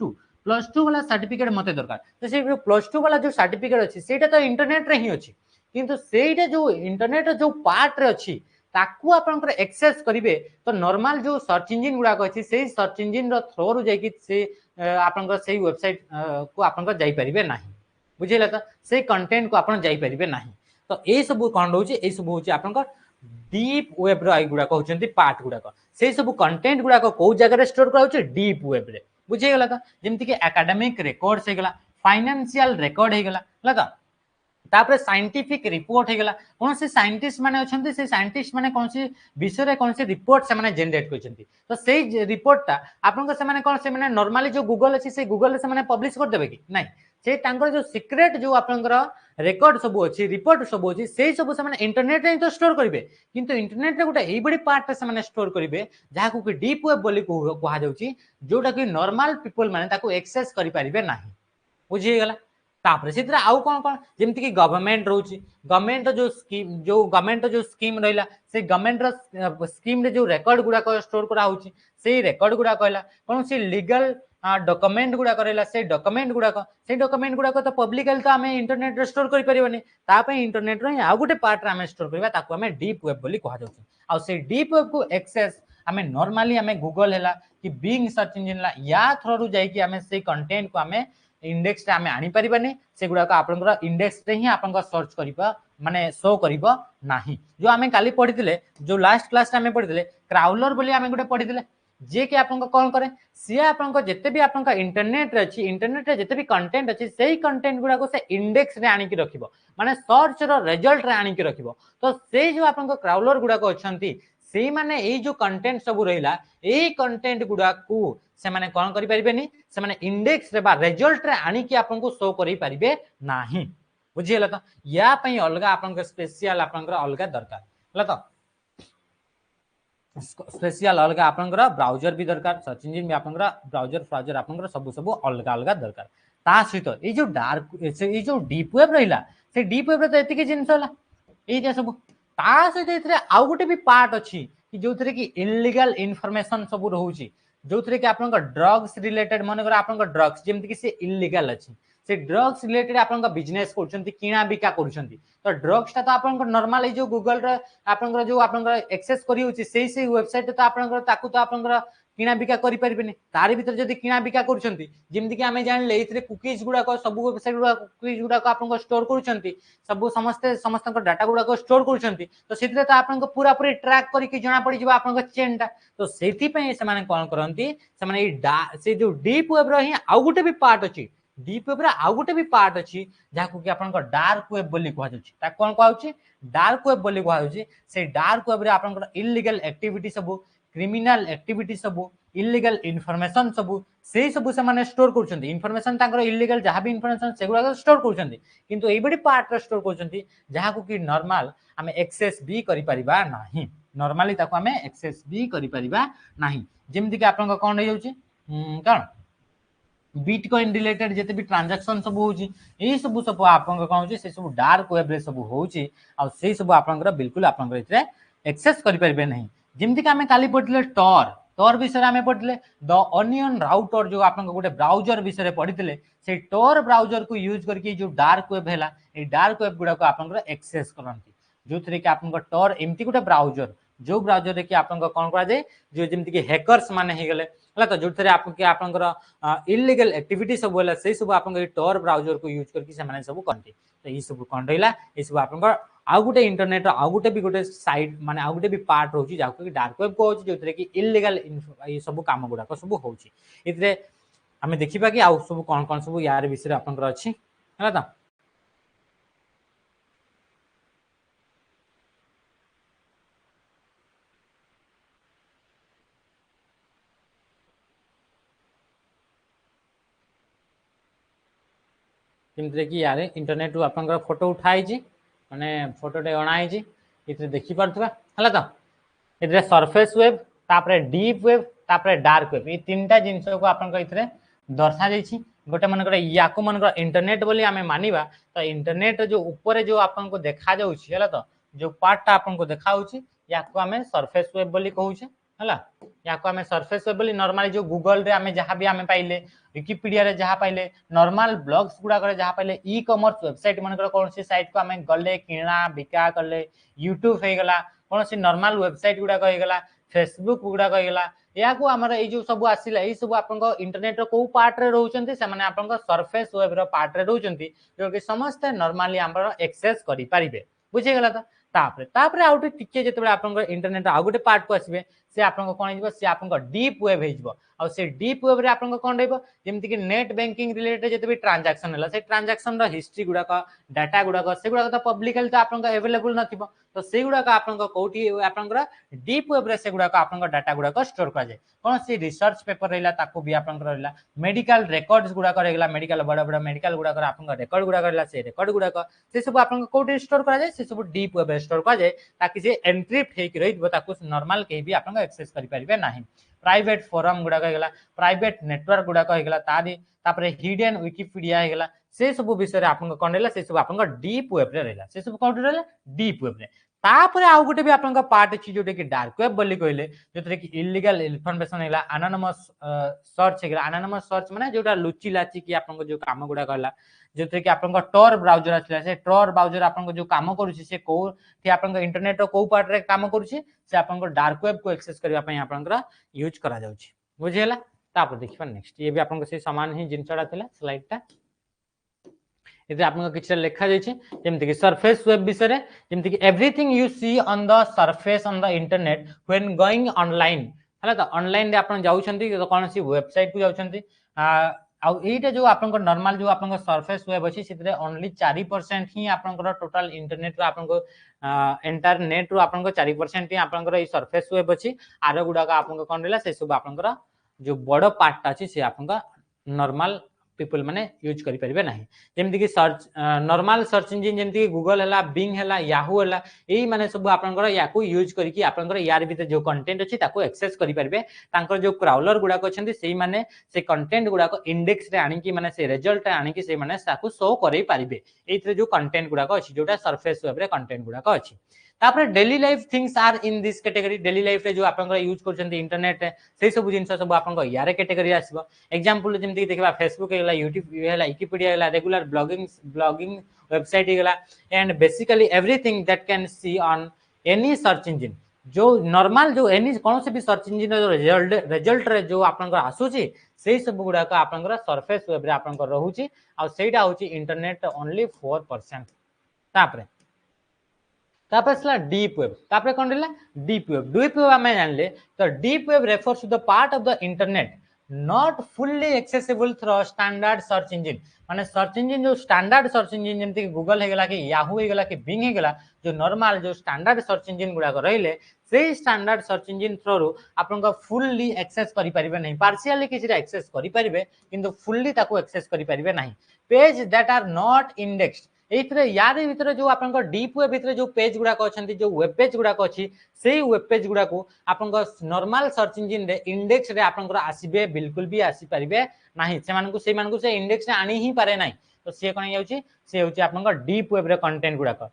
S1: 2 वाला सर्टिफिकेट मते दरकार तो से प्लस 2 वाला जो सर्टिफिकेट अछि सेटा तो इंटरनेट रे ही अछि किंतु सेटा जो इंटरनेट जो पार्ट रे अछि ताकू आपनकर एक्सेस करिवे तो नॉर्मल जो सर्च इंजन गुडा को अछि से सर्च इंजन रो थ्रू रो जाई कि से आपन से वेबसाइट को आपन जाई परिबे नाही बुझिला त से कंटेंट को आपन जाई परिबे नाही तो ए सब कोन रहउची ए सब होची आपन डीप वेब रो आई गुडा कहउचंती पार्ट गुडा से सब कंटेंट गुडा को जगह रे स्टोर कराउची डीप वेब रे बुझे गला त जेमति कि एकेडमिक रिकॉर्ड्स हे गला फाइनेंशियल रिकॉर्ड हे गला लगा तापर साइंटिफिक रिपोर्ट हे गला कोन से साइंटिस्ट माने अछंती से साइंटिस्ट माने कोन से विषय रे कोन से रिपोर्ट से माने जनरेट करछंती तो से रिपोर्ट ता आपन को से माने कोन से माने नॉर्मली जो गूगल अछि से गूगल से माने पब्लिश कर देबे कि नहीं से तांकर जो सीक्रेट जो आपनकर रेकॉर्ड सब अछि रिपोर्ट सब अछि से सब से माने इंटरनेट रे तो स्टोर करिवे किंतु इंटरनेट रे गोटे एई बडी पार्ट से माने स्टोर करिवे जहा को कि डीप वेब बोली कहा जाउची जोटा कि नॉर्मल पीपल माने ताको एक्सेस करि परिबे नाही बुझी गेला तापर से आउ कौन कौन जमती कि गवर्नमेंट रोची गवर्नमेंट जो गवर्नमेंट जो स्कीम रहिला से गवर्नमेंट स्कीम रे जो रिकॉर्ड गुडा को स्टोर करा होची से रिकॉर्ड गुडा कहला कोन से लीगल डॉक्यूमेंट गुडा करेला से डॉक्यूमेंट गुडा को तो पब्लिकली तो हमें इंटरनेट रे स्टोर करि परिबनी ता पे इंटरनेट रे आ गुटे पार्ट रे हमें स्टोर करबा ताको हमें डीप वेब बोली कहा जाउची आ से डीप वेब को एक्सेस हमें नॉर्मली हमें गूगल हैला कि बिंग सर्च इंजन ला या थ्रू रु जाई कि हमें से कंटेंट को हमें इंडेक्स रे हमें आनी परिबानी से गुडा को आपनकर इंडेक्स रे ही आपन सर्च करिबा माने शो करिबो नाही जो हमें काली पढितिले जो लास्ट क्लास रे हमें पढितिले क्राउलर बोली हमें गुटे पढितिले जे कि आपन कोन करे से आपन जते भी आपन इंटरनेट रे अछि इंटरनेट रे जते भी कंटेंट अछि सेही कंटेंट गुडा को से इंडेक्स रे आनी कि रखिबो माने सर्च रो रिजल्ट रे आनी कि रखिबो तो से जो आपन क्राउलर गुडा को अछंती से माने ए जो कंटेंट सब रहिला ए कंटेंट गुडा को से माने कोन करि परिबेनी से माने इंडेक्स रे बा रिजल्ट रे आनी कि आपन को शो करि परिबे नाही बुझियला त या पई अलगा आपन के स्पेशल आपन अलगा दरकार हला त स्पेशल अलगा आपन ब्राउजर भी दरकार सर्च इंजन भी आपन ब्राउजर आपन सब अलगा अलगा दरकार ता सहित ए जो डार्क ए जो डीप वेब रहिला से डीप वेब रे त एति के जिंस होला ए जे सब ता सहित एथरे आउ गुटे भी पार्ट अछि कि जो थरे कि इल्लीगल इंफॉर्मेशन सब रहउची जो थरे कि आपन ड्रग्स रिलेटेड मन कर आपन ड्रग्स जेमति कि से इल्लीगल अछि से ड्रग्स रिलेटेड आपन बिजनेस करछंती किना बिका करछंती तो ड्रग्स ता तो आपन नॉर्मल जो गूगल रे आपन जो आपन एक्सेस करी होची से वेबसाइट तो आपन ताकू तो आपन किना बिका करि परिबेनी तारि भीतर जदी किना बिका करछंती जेमति कि हमें जान ले इथरे कुकीज गुडा को सब वेबसाइट गुडा कुकीज गुडा को आपन स्टोर करछंती सब समस्त डाटा गुडा को स्टोर करछंती तो सेतिरे तो आपन पूरा पूरी ट्रैक करी कि जना पड़ी जिबा आपन चेन तो सेति पे से माने कोन करंती से माने से जो डीप वेब रही आउ गुटे भी पार्ट अछि डीप वेब रे आउ गुटे भी पार्ट अछि जाको कि आपन डार्क वेब बोली कहै छै ता कोन कहै डार्क वेब बोली कहै छै से डार्क वेब रे आपन इल्लीगल एक्टिविटी सब क्रिमिनल एक्टिविटी सब इल्लीगल इन्फॉर्मेशन सब से सब से माने स्टोर करछंती इन्फॉर्मेशन ताकर इल्लीगल जहा भी इन्फॉर्मेशन सेगुडा स्टोर करछंती किंतु एई बडी पार्ट रे स्टोर करछंती जहा को कि नॉर्मल हमें एक्सेस भी करि परिबा नाही नॉर्मली ताको हमें एक्सेस भी करि परिबा नाही जेमति कि आपन कोन रहि जाउची कोन बिटकॉइन रिलेटेड जते भी ट्रांजैक्शन सब होची ए सब आपन कोन होची से सब डार्क वेब रे सब होची आ से सब आपन बिल्कुल आपन इतरे एक्सेस करि परिबे नाही जेमति कि हमें काली पढिले टॉर विषय हमें पढ़िले द अनियन राउटर जो आपन गोटे ब्राउजर विषय पढ़िले से टॉर ब्राउजर को यूज करके जो डार्क वेब हैला ए डार्क वेब गुडा को आपन एक्सेस करंती जो थरे कि आपन टॉर एमती गोटे ब्राउजर जो ब्राउजर रे कि आपन कोन करा जाय जो जेमति कि हैकर्स माने हे गेले हला तो जो थरे आपन के आपन इल्लीगल एक्टिविटी सब होला से सब आपन टॉर ब्राउजर को यूज करके से माने सब करंती तो ई सब कोन रहिला ई सब आपन आउ गुटे इंटरनेट आउ गुटे भी गुटे साइट माने आउ गुटे भी पार्ट होची जाको कि डार्क वेब को होची जोतरे कि इल्लीगल ये सब काम गुडा को सब होची इतरे हमें देखिबा कि आउ सब कोन कोन सब यार विषय आपन अछि हला त जेमति कि यार इंटरनेट रु आपन फोटो उठाई छी माने फोटोटे अणाई छी इतरे देखि परथबा हला त इतरे सरफेस वेब तापरे डीप वेब तापरे डार्क वेब ई तीनटा जिंस को आपन इतरे दर्शा जाई छी गोटे मन करे याको मन करे इंटरनेट बोली हमें मानिबा तो इंटरनेट जो ऊपर जो आपन को देखा जाउ छी हला त जो पार्टटा आपन को देखाउ छी याको हमें सरफेस वेब बोली कहू छी हला याको हमें सरफेस वेब बोली नॉर्मली जो गूगल रे हमें जहां भी हमें पाइले विकिपीडिया रे जहां पाइले नॉर्मल ब्लॉग्स गुडा करे जहां पाइले ई कॉमर्स वेबसाइट मन करे कोन सी साइट को हमें गले किना बिका करले यूट्यूब हे गला कोन सी नॉर्मल वेबसाइट गुडा को हे गला फेसबुक गुड़ा कहला या को हमर ए जो सब आसिला ए सब आपन इंटरनेट रो को पार्ट रे रहउचंती से माने आपन सरफेस वेब रो पार्ट रे रहउचंती जो कि समस्त नॉर्मली हमर एक्सेस करि परिबे बुझे गेला तापरे तापरे आउटे टिके जेतबे आपन इंटरनेट आ गुटे पार्ट को आसीबे से आपन कोन हिजबो से आपन डीप वेब हिजबो आ से डीप वेब रे आपन कोन रहइबो जेमति कि नेट बैंकिंग रिलेटेड जेतबे ट्रांजैक्शन हला से ट्रांजैक्शन रो हिस्ट्री गुडा का डाटा गुडा का से गुडा तो पब्लिकली तो आपन अवेलेबल नथिबो तो से गुडा का आपन कोठी आपन डीप वेब रे से गुडा का आपन डाटा गुडा का स्टोर कर जाय कोन से रिसर्च पेपर रहला ताको भी आपन रहला मेडिकल रिकॉर्ड्स गुडा रहला मेडिकल बड़ा बड़ा मेडिकल गुडा आपन रिकॉर्ड गुडा रहला से रिकॉर्ड गुडा से सब आपन कोठी स्टोर कर जाय से सब डीप वेब स्टोर कर जाय ताकि से एन्क्रिप्ट हे रहिबो ताको नॉर्मल के भी आपन एक्सेस करि परिबे नाही प्राइवेट फोरम गुडा कहला प्राइवेट नेटवर्क गुडा कहला तारी तापरे हिडन विकिपीडिया हेगला से सब विषय रे आपन कोन रहला से सब आपन डीप वेब रे रहला से सब कोन रहला डीप वेब रे तापरे आउ गुटे भी आपन पार्ट अछि जोटे कि डार्क वेब बोली कहले जोटे कि इलीगल इन्फॉर्मेशन हेला एनोनिमस सर्च हेगला एनोनिमस सर्च माने जोटा लुची लाची कि आपन जो काम गुडा कहला जोते कि आपन टॉर ब्राउजर आछला से टॉर ब्राउजर आपन जो काम करूची से को कि आपन इंटरनेट रो को पार्ट रे काम करूची से आपन डार्क वेब को एक्सेस करबा पई आपन यूज करा जाउची बुझेला तापर देखिबा नेक्स्ट ये भी आपन से समान ही जिनसडा थिला स्लाइड ता इते आपन किछ लेखा जाय छै जेमति कि सरफेस वेब विषय रे जेमति कि everything you see on the surface on the internet when going online हला त ऑनलाइन रे आपन जाउ छंती तो कोन सी वेबसाइट को जाउ छंती आ एटा जो आपन नॉर्मल जो आपन सरफेस वेब अछि सितरे ओनली 4% ही आपन टोटल इंटरनेट रो आपन इंटरनेट रो आपन 4% ही आपन ई सरफेस वेब अछि आरो गुडा का आपन कोन रहला से सब आपन जो बड़ पार्ट अछि से आपन नॉर्मल पीपल माने यूज करि परिबे नाही जेमति कि सर्च नॉर्मल सर्च इंजन जेमति कि गूगल हला बिंग हला याहू हला एई माने सब आपनकर याकू यूज करि कि आपनकर यार भीतर जो कंटेंट अछि ताको एक्सेस करि परिबे तांकर जो क्राउलर गुडा को छथि सेई माने से कंटेंट गुडा को इंडेक्स रे आनि कि माने से रिजल्ट आनि कि से माने ताको शो करै परिबे एइथरे जो कंटेंट गुडा को अछि जोटा सरफेस वेब रे कंटेंट गुडा को अछि तापर daily life things are in this category daily life रे जो आपन यूज करछन्ती इंटरनेट से सब जिंस सब आपन यारे कैटेगरी आसीबो एग्जांपल जेमति देखबा फेसबुक हेला यूट्यूब हेला विकिपीडिया हेला रेगुलर ब्लॉगिंग वेबसाइट हेला and basically everything that can see on any search engine जो नॉर्मल जो एनी कोन से भी सर्च इंजन जो रिजल्ट रे जो आपन आसुची सेही सब गुडा का आपन सरफेस वेब रे आपन रहउची आ सेटा होची इंटरनेट ओनली 4% तापरे तापसला डीप वेब तापरे कोन रहला डीप वेब हमें जानले तो deep web refers to the part of the internet not fully accessible through standard search engine माने सर्च इंजन जो स्टैंडर्ड सर्च इंजन जेमति गूगल हे गेला कि याहू हे गेला कि बिंग हे गेला जो नॉर्मल जो स्टैंडर्ड सर्च इंजन गुडा रहिले से स्टैंडर्ड सर्च इंजन थ्रू आपन फुल्ली एक्सेस करि परिबे नहीं पार्शियली किछि एक्सेस करि परिबे किंतु फुल्ली ताको एक्सेस करि परिबे नहीं page that are not indexed एथरे यार भीतर जो आपन डीप वेब भीतर जो पेज गुडा को अछंती जो वेब पेज गुडा को अछि सेही वेब पेज गुडा को आपन नॉर्मल सर्च इंजन रे इंडेक्स रे आपन आसीबे बिल्कुल भी आसी परिबे नाही से मानकु से इंडेक्स रे आनी ही पारे नाही तो से कोन जाउची से होची आपन डीप वेब रे कंटेंट गुडा को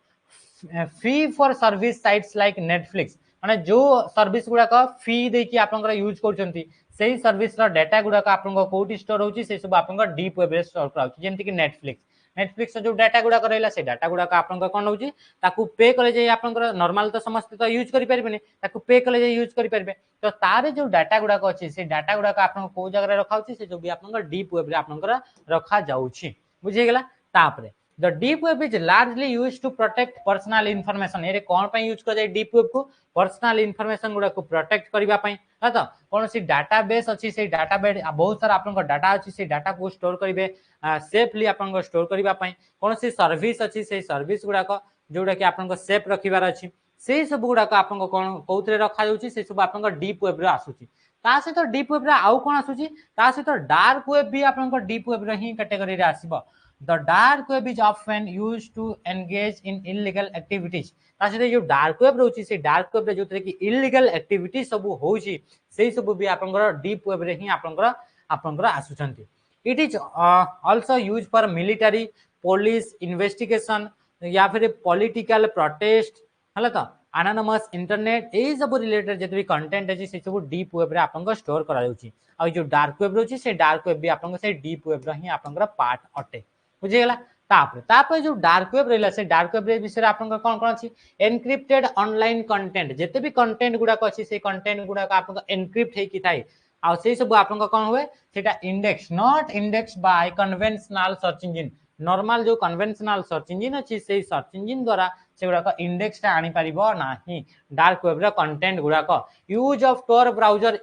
S1: fee for service sites like Netflix माने जो सर्विस गुडा को फी दे कि आपन यूज करचंती सेही सर्विस रो डाटा गुडा को आपन कोठी स्टोर होची से सब आपन डीप वेब रे स्टोर कराउची जेमति कि नेटफ्लिक्स जो डाटा गुडा रहला से डाटा गुडा आपन कोन होची ताकू पे करे जे आपन नॉर्मल तो समस्त तो यूज करि परबेनी ताकू पे करे जे यूज करि परबे तो तारे जो डाटा गुडा अछि से डाटा गुडा आपन को जगह रे रखाउची से जो भी आपन डीप वेब रे आपन रखा जाउची बुझि गेला तापरे the deep web is largely used to protect personal information एरे कोन पय यूज कर जाय डीप वेब को पर्सनल इंफॉर्मेशन गुडा को प्रोटेक्ट करबा पय ह त कोन सी डाटाबेस अछि से डाटाबेस बहुत सारा आपन डाटा अछि से डाटा को स्टोर करिवे सेफली आपन स्टोर करबा पय कोन सी सर्विस अछि से सर्विस गुडा को जोडा कि आपन सेफ रखिबार अछि से सब गुडा को आपन कोन कोथरे रखा जाउची से सब आपन डीप वेब रे आसुची ता से तो डीप वेब रे आउ कोन आसुची ता से तो डार्क वेब भी आपन डीप वेब रे ही कैटेगरी रे आसीबो The dark web is often used to engage in illegal activities. तासे जो डार्क वेब रहउची से डार्क वेब रे जोतरे कि इलीगल एक्टिविटी सब होउची सेही सब भी आपनकर डीप वेब रे ही आपनकर आसुचंती it is also use for military police investigation या फिर पॉलिटिकल प्रोटेस्ट हला त एनोनिमस इंटरनेट ए सब रिलेटेड जते भी कंटेंट अछि से सब डीप वेब रे आपनकर स्टोर करा जाउची आ जो डार्क वेब रहउची से डार्क वेब भी आपनकर से डीप वेब रे ही आपनकर पार्ट अटे बुझिगला तापर जो डार्क वेब रहला से डार्क वेब विषय आपन कोन कोन अछि एनक्रिप्टेड ऑनलाइन कंटेंट जेते भी कंटेंट गुडा को अछि से कंटेंट गुडा को आपन एनक्रिप्ट हे कि थाई आ से सब आपन कोन हुए सेटा index not index bye conventional search engine normal जो कन्वेंशनल सर्च इंजन अछि से सर्च इंजन द्वारा से गुडा को इंडेक्स ता आनी परिबो नाही डार्क वेब रे कंटेंट गुडा को यूज ऑफ tor ब्राउजर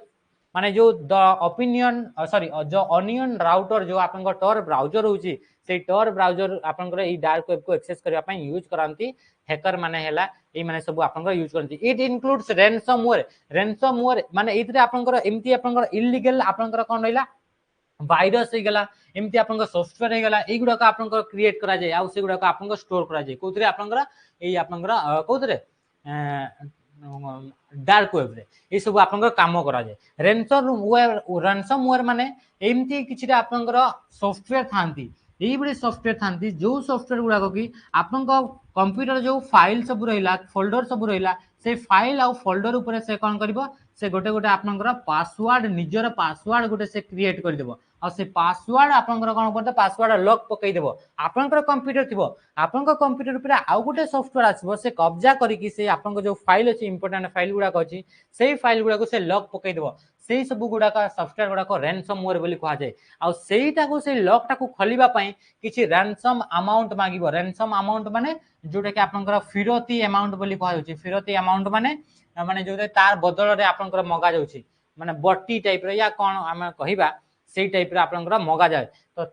S1: माने जो द ओपिनियन सॉरी जो ऑनियन राउटर जो आपन को tor ब्राउजर होची से tor ब्राउजर आपन को ई डार्क वेब को एक्सेस करबा पई यूज करंती हैकर माने हैला ए माने सब आपन को यूज करंती इट इंक्लूड्स रैंसमवेयर माने इतरे आपन को एमती आपन को इलीगल आपन को कोन रहिला वायरस हे गला एमती आपन को सॉफ्टवेयर हे गला ए गुडा को आपन को क्रिएट करा जाय आ से गुडा को आपन को स्टोर करा जाय कोतरे आपन को ए आपन को कोतरे डार्क वेब रे ए सब आपन को काम करा जाय रैंसमवेयर माने एमती किछि आपन को सॉफ्टवेयर थांती यही बड़े सॉफ्टवेयर थांती जो सॉफ्टवेयर गुडा को कि आपन को कंप्यूटर जो फाइल सब रहिला फोल्डर सब रहिला से फाइल आ फोल्डर ऊपर से कोन करबो से गोटे गोटे आपनकर पासवर्ड निजर पासवर्ड गोटे से क्रिएट कर देबो आ से पासवर्ड आपनकर कोन करते पासवर्ड लॉक पकई देबो आपनकर कंप्यूटर थिबो आपनकर कंप्यूटर ऊपर आ गोटे सॉफ्टवेयर आछबो से कब्जा करी कि से आपनकर जो फाइल अछि इंपोर्टेंट फाइल गुडा को अछि सेही फाइल गुडा को से लॉक पकई देबो सेही सब गुडा का सॉफ्टवेयर गुडा को रैंसमवेयर बोली कहा जाय आ सेहीटा को से लॉक टा को खोलिबा पई किछि रैंसम अमाउंट मागिबो रैंसम अमाउंट माने जोटा कि आपनकर फिरती अमाउंट बोली कहा जाय फिरती अमाउंट माने माने जो तार बदल रे आपनकर मगा जाउछि माने बट्टी टाइप रे या कोन हम कहिबा सेही टाइप रे आपनकर मगा जाय तो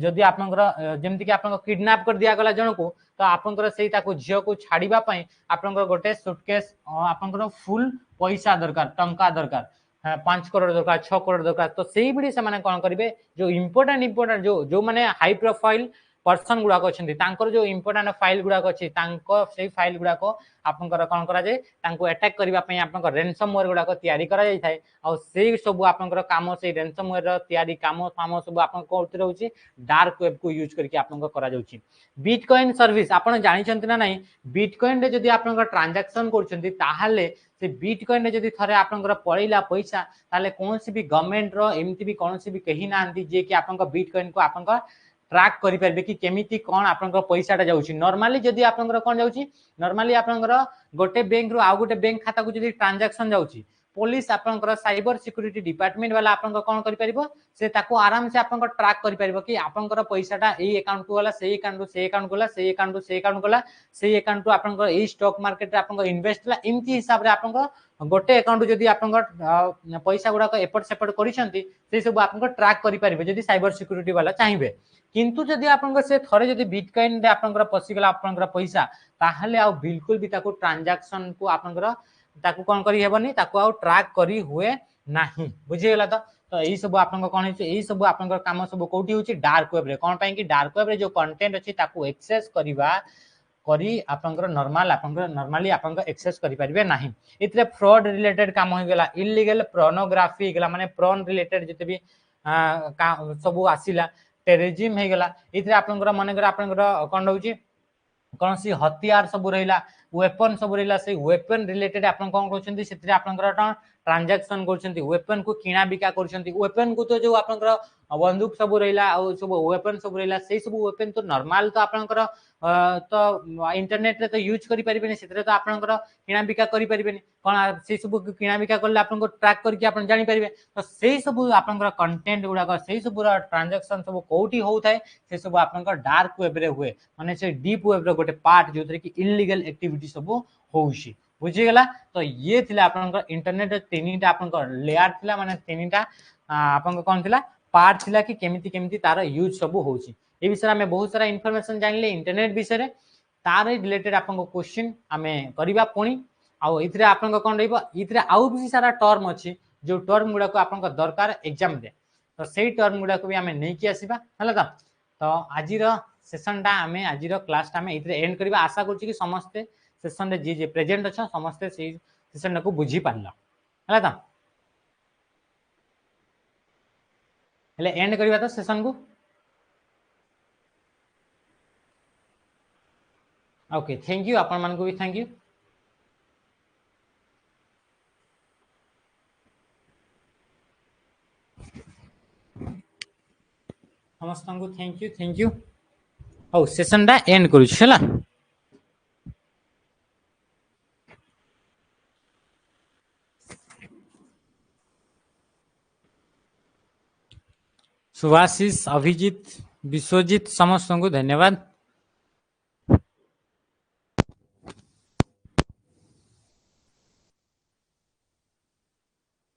S1: जदि आपनकर जेमति कि आपनकर किडनैप कर दिया गला जण को तो आपनकर सेही ताको झियो को छाड़ीबा पई आपनकर गोटे सूटकेस आपनकर फुल पैसा दरकार टंका दरकार 5 करोड़ दरकार 6 करोड़ दरकार तो सेही बिडी से माने कोन करिवे जो इंपोर्टेंट जो माने हाई प्रोफाइल पर्सन गुडा को छथि तांकर जो इंपोर्टेंट फाइल गुडा को अछि तांको सेही फाइल गुडा को आपनकर कोन करा जाय तांको अटैक करबा पई आपनकर रैंसमवेयर गुडा को तयारी करा जाय थाए आ सेही सब आपनकर काम से रैंसमवेयर रो तयारी काम सब आपन कोते रहउछि डार्क वेब को यूज करके आपनकर करा जाउछि बिटकॉइन सर्विस आपन जानि छथि ना नहीं बिटकॉइन रे जदि आपनकर ट्रांजैक्शन करछथि ताहाले से बिटकॉइन रे जदि थरे आपनकर पळिला पैसा ताले कोनसी भी गवर्नमेंट रो एमती भी कोनसी भी कहि नांती जे कि आपनकर बिटकॉइन को आपनकर ट्रैक करि परबे कि केमिति कोन आपनकर पैसाटा जाउछि नॉर्मली जदि आपनकर कोन जाउछि नॉर्मली आपनकर गोटे बैंक रो आ गोटे बैंक खाता को जदि ट्रांजैक्शन जाउछि पुलिस आपनकर साइबर सिक्योरिटी डिपार्टमेंट वाला आपनकर कोन करि परिबो से ताको आराम से आपनकर ट्रैक करि परिबो कि आपनकर पैसाटा एई अकाउंट को वाला सेई अकाउंट गला सेई अकाउंट गला सेई अकाउंट आपनकर एई स्टॉक मार्केट रे आपनकर इन्वेस्ट ला एमती हिसाब रे आपनकर गोटे अकाउंट जदि आपनकर पैसा गुडा को एपट सेपट करिसंती से सब आपनकर ट्रैक करि परिबे जदि साइबर सिक्योरिटी वाला चाहिबे किंतु जदि आपनकर से थरे जदि बिटकॉइन रे आपनकर पसि गला आपनकर पैसा ताहले आ बिल्कुल भी ताको ट्रांजैक्शन को आपनकर ताको कोन करी हेबनी ताको आ ट्रैक करी हुए नाही बुझि गेला तो एई सब आपनकर कोन होछि एई सब आपनकर काम सब कोठी होछि डार्क वेब रे कोन पई कि डार्क वेब रे जो कंटेंट अछि ताको एक्सेस करिबा करी आपनकर नॉर्मली आपनकर एक्सेस करि परिबे नाही इतरे फ्रॉड रिलेटेड काम हो गेला इलीगल पोर्नोग्राफी गेला माने प्रॉन रिलेटेड जते भी सब आसीला टेररिज्म हे गेला इतरे आपनकर माने कर आपनकर कोन होछि कौन सी हथियार सब रहिला वेपन सब रहिला से वेपन रिलेटेड आपन कोन करछंती सेतरे आपनकर ट्रांजैक्शन करछंती वेपन को किना बिका करछंती वेपन को तो जो आपनकर बंदूक सब रहिला आ सब वेपन सब रहिला से सब वेपन तो नॉर्मल तो आपनकर तो इंटरनेट रे तो यूज करि परिबेनी सेतरे तो आपनकर किना बिका करि परिबेनी कोन से सब किना बिका करले आपनको ट्रैक करके आपन जानि परिबे तो से सब आपनकर कंटेंट गुडा से सब ट्रांजैक्शन सब कोठी होउथाय से सब आपनकर डार्क वेब रे हुए माने से डीप वेब रे गोटे पार्ट जोथरे कि इलीगल एक्टिविटी सब होउशी बुझि गेला तो ये थिला आपनकर इंटरनेट तीनटा आपनकर लेयर थिला माने तीनटा आपनकर कोन थिला पार्ट थिला कि केमिति केमिति तार यूज सब होउची ए विषय में बहुत सारा इंफॉर्मेशन जानले इंटरनेट विषय रे तार रिलेटेड आपनको क्वेश्चन हमें करिबा पुणी आ इथरे आपनको कोन रहइबो इथरे आउ भी सारा टर्म अछि जो टर्म गुडा को आपनको दरकार एग्जाम रे तो सेही टर्म गुडा को भी हमें नै कि आसीबा हला तो आजिर सेशन टा हमें आजिर क्लास टा हमें इथरे एंड करिबा आशा करछि कि समस्त सेशन रे जे प्रेजेंट छ समस्त सेही सेशन को बुझी पारला हला हेले एंड करिबा तो सेशन को ओके थैंक यू अपन मन को भी थैंक यू समस्त को थैंक यू ହଉ ସେସନଟା ଏଣ୍ଡ କରୁଛି ହେଲା। सुभाषिष, अभिजित, विश्वजित समस्त को धन्यवाद।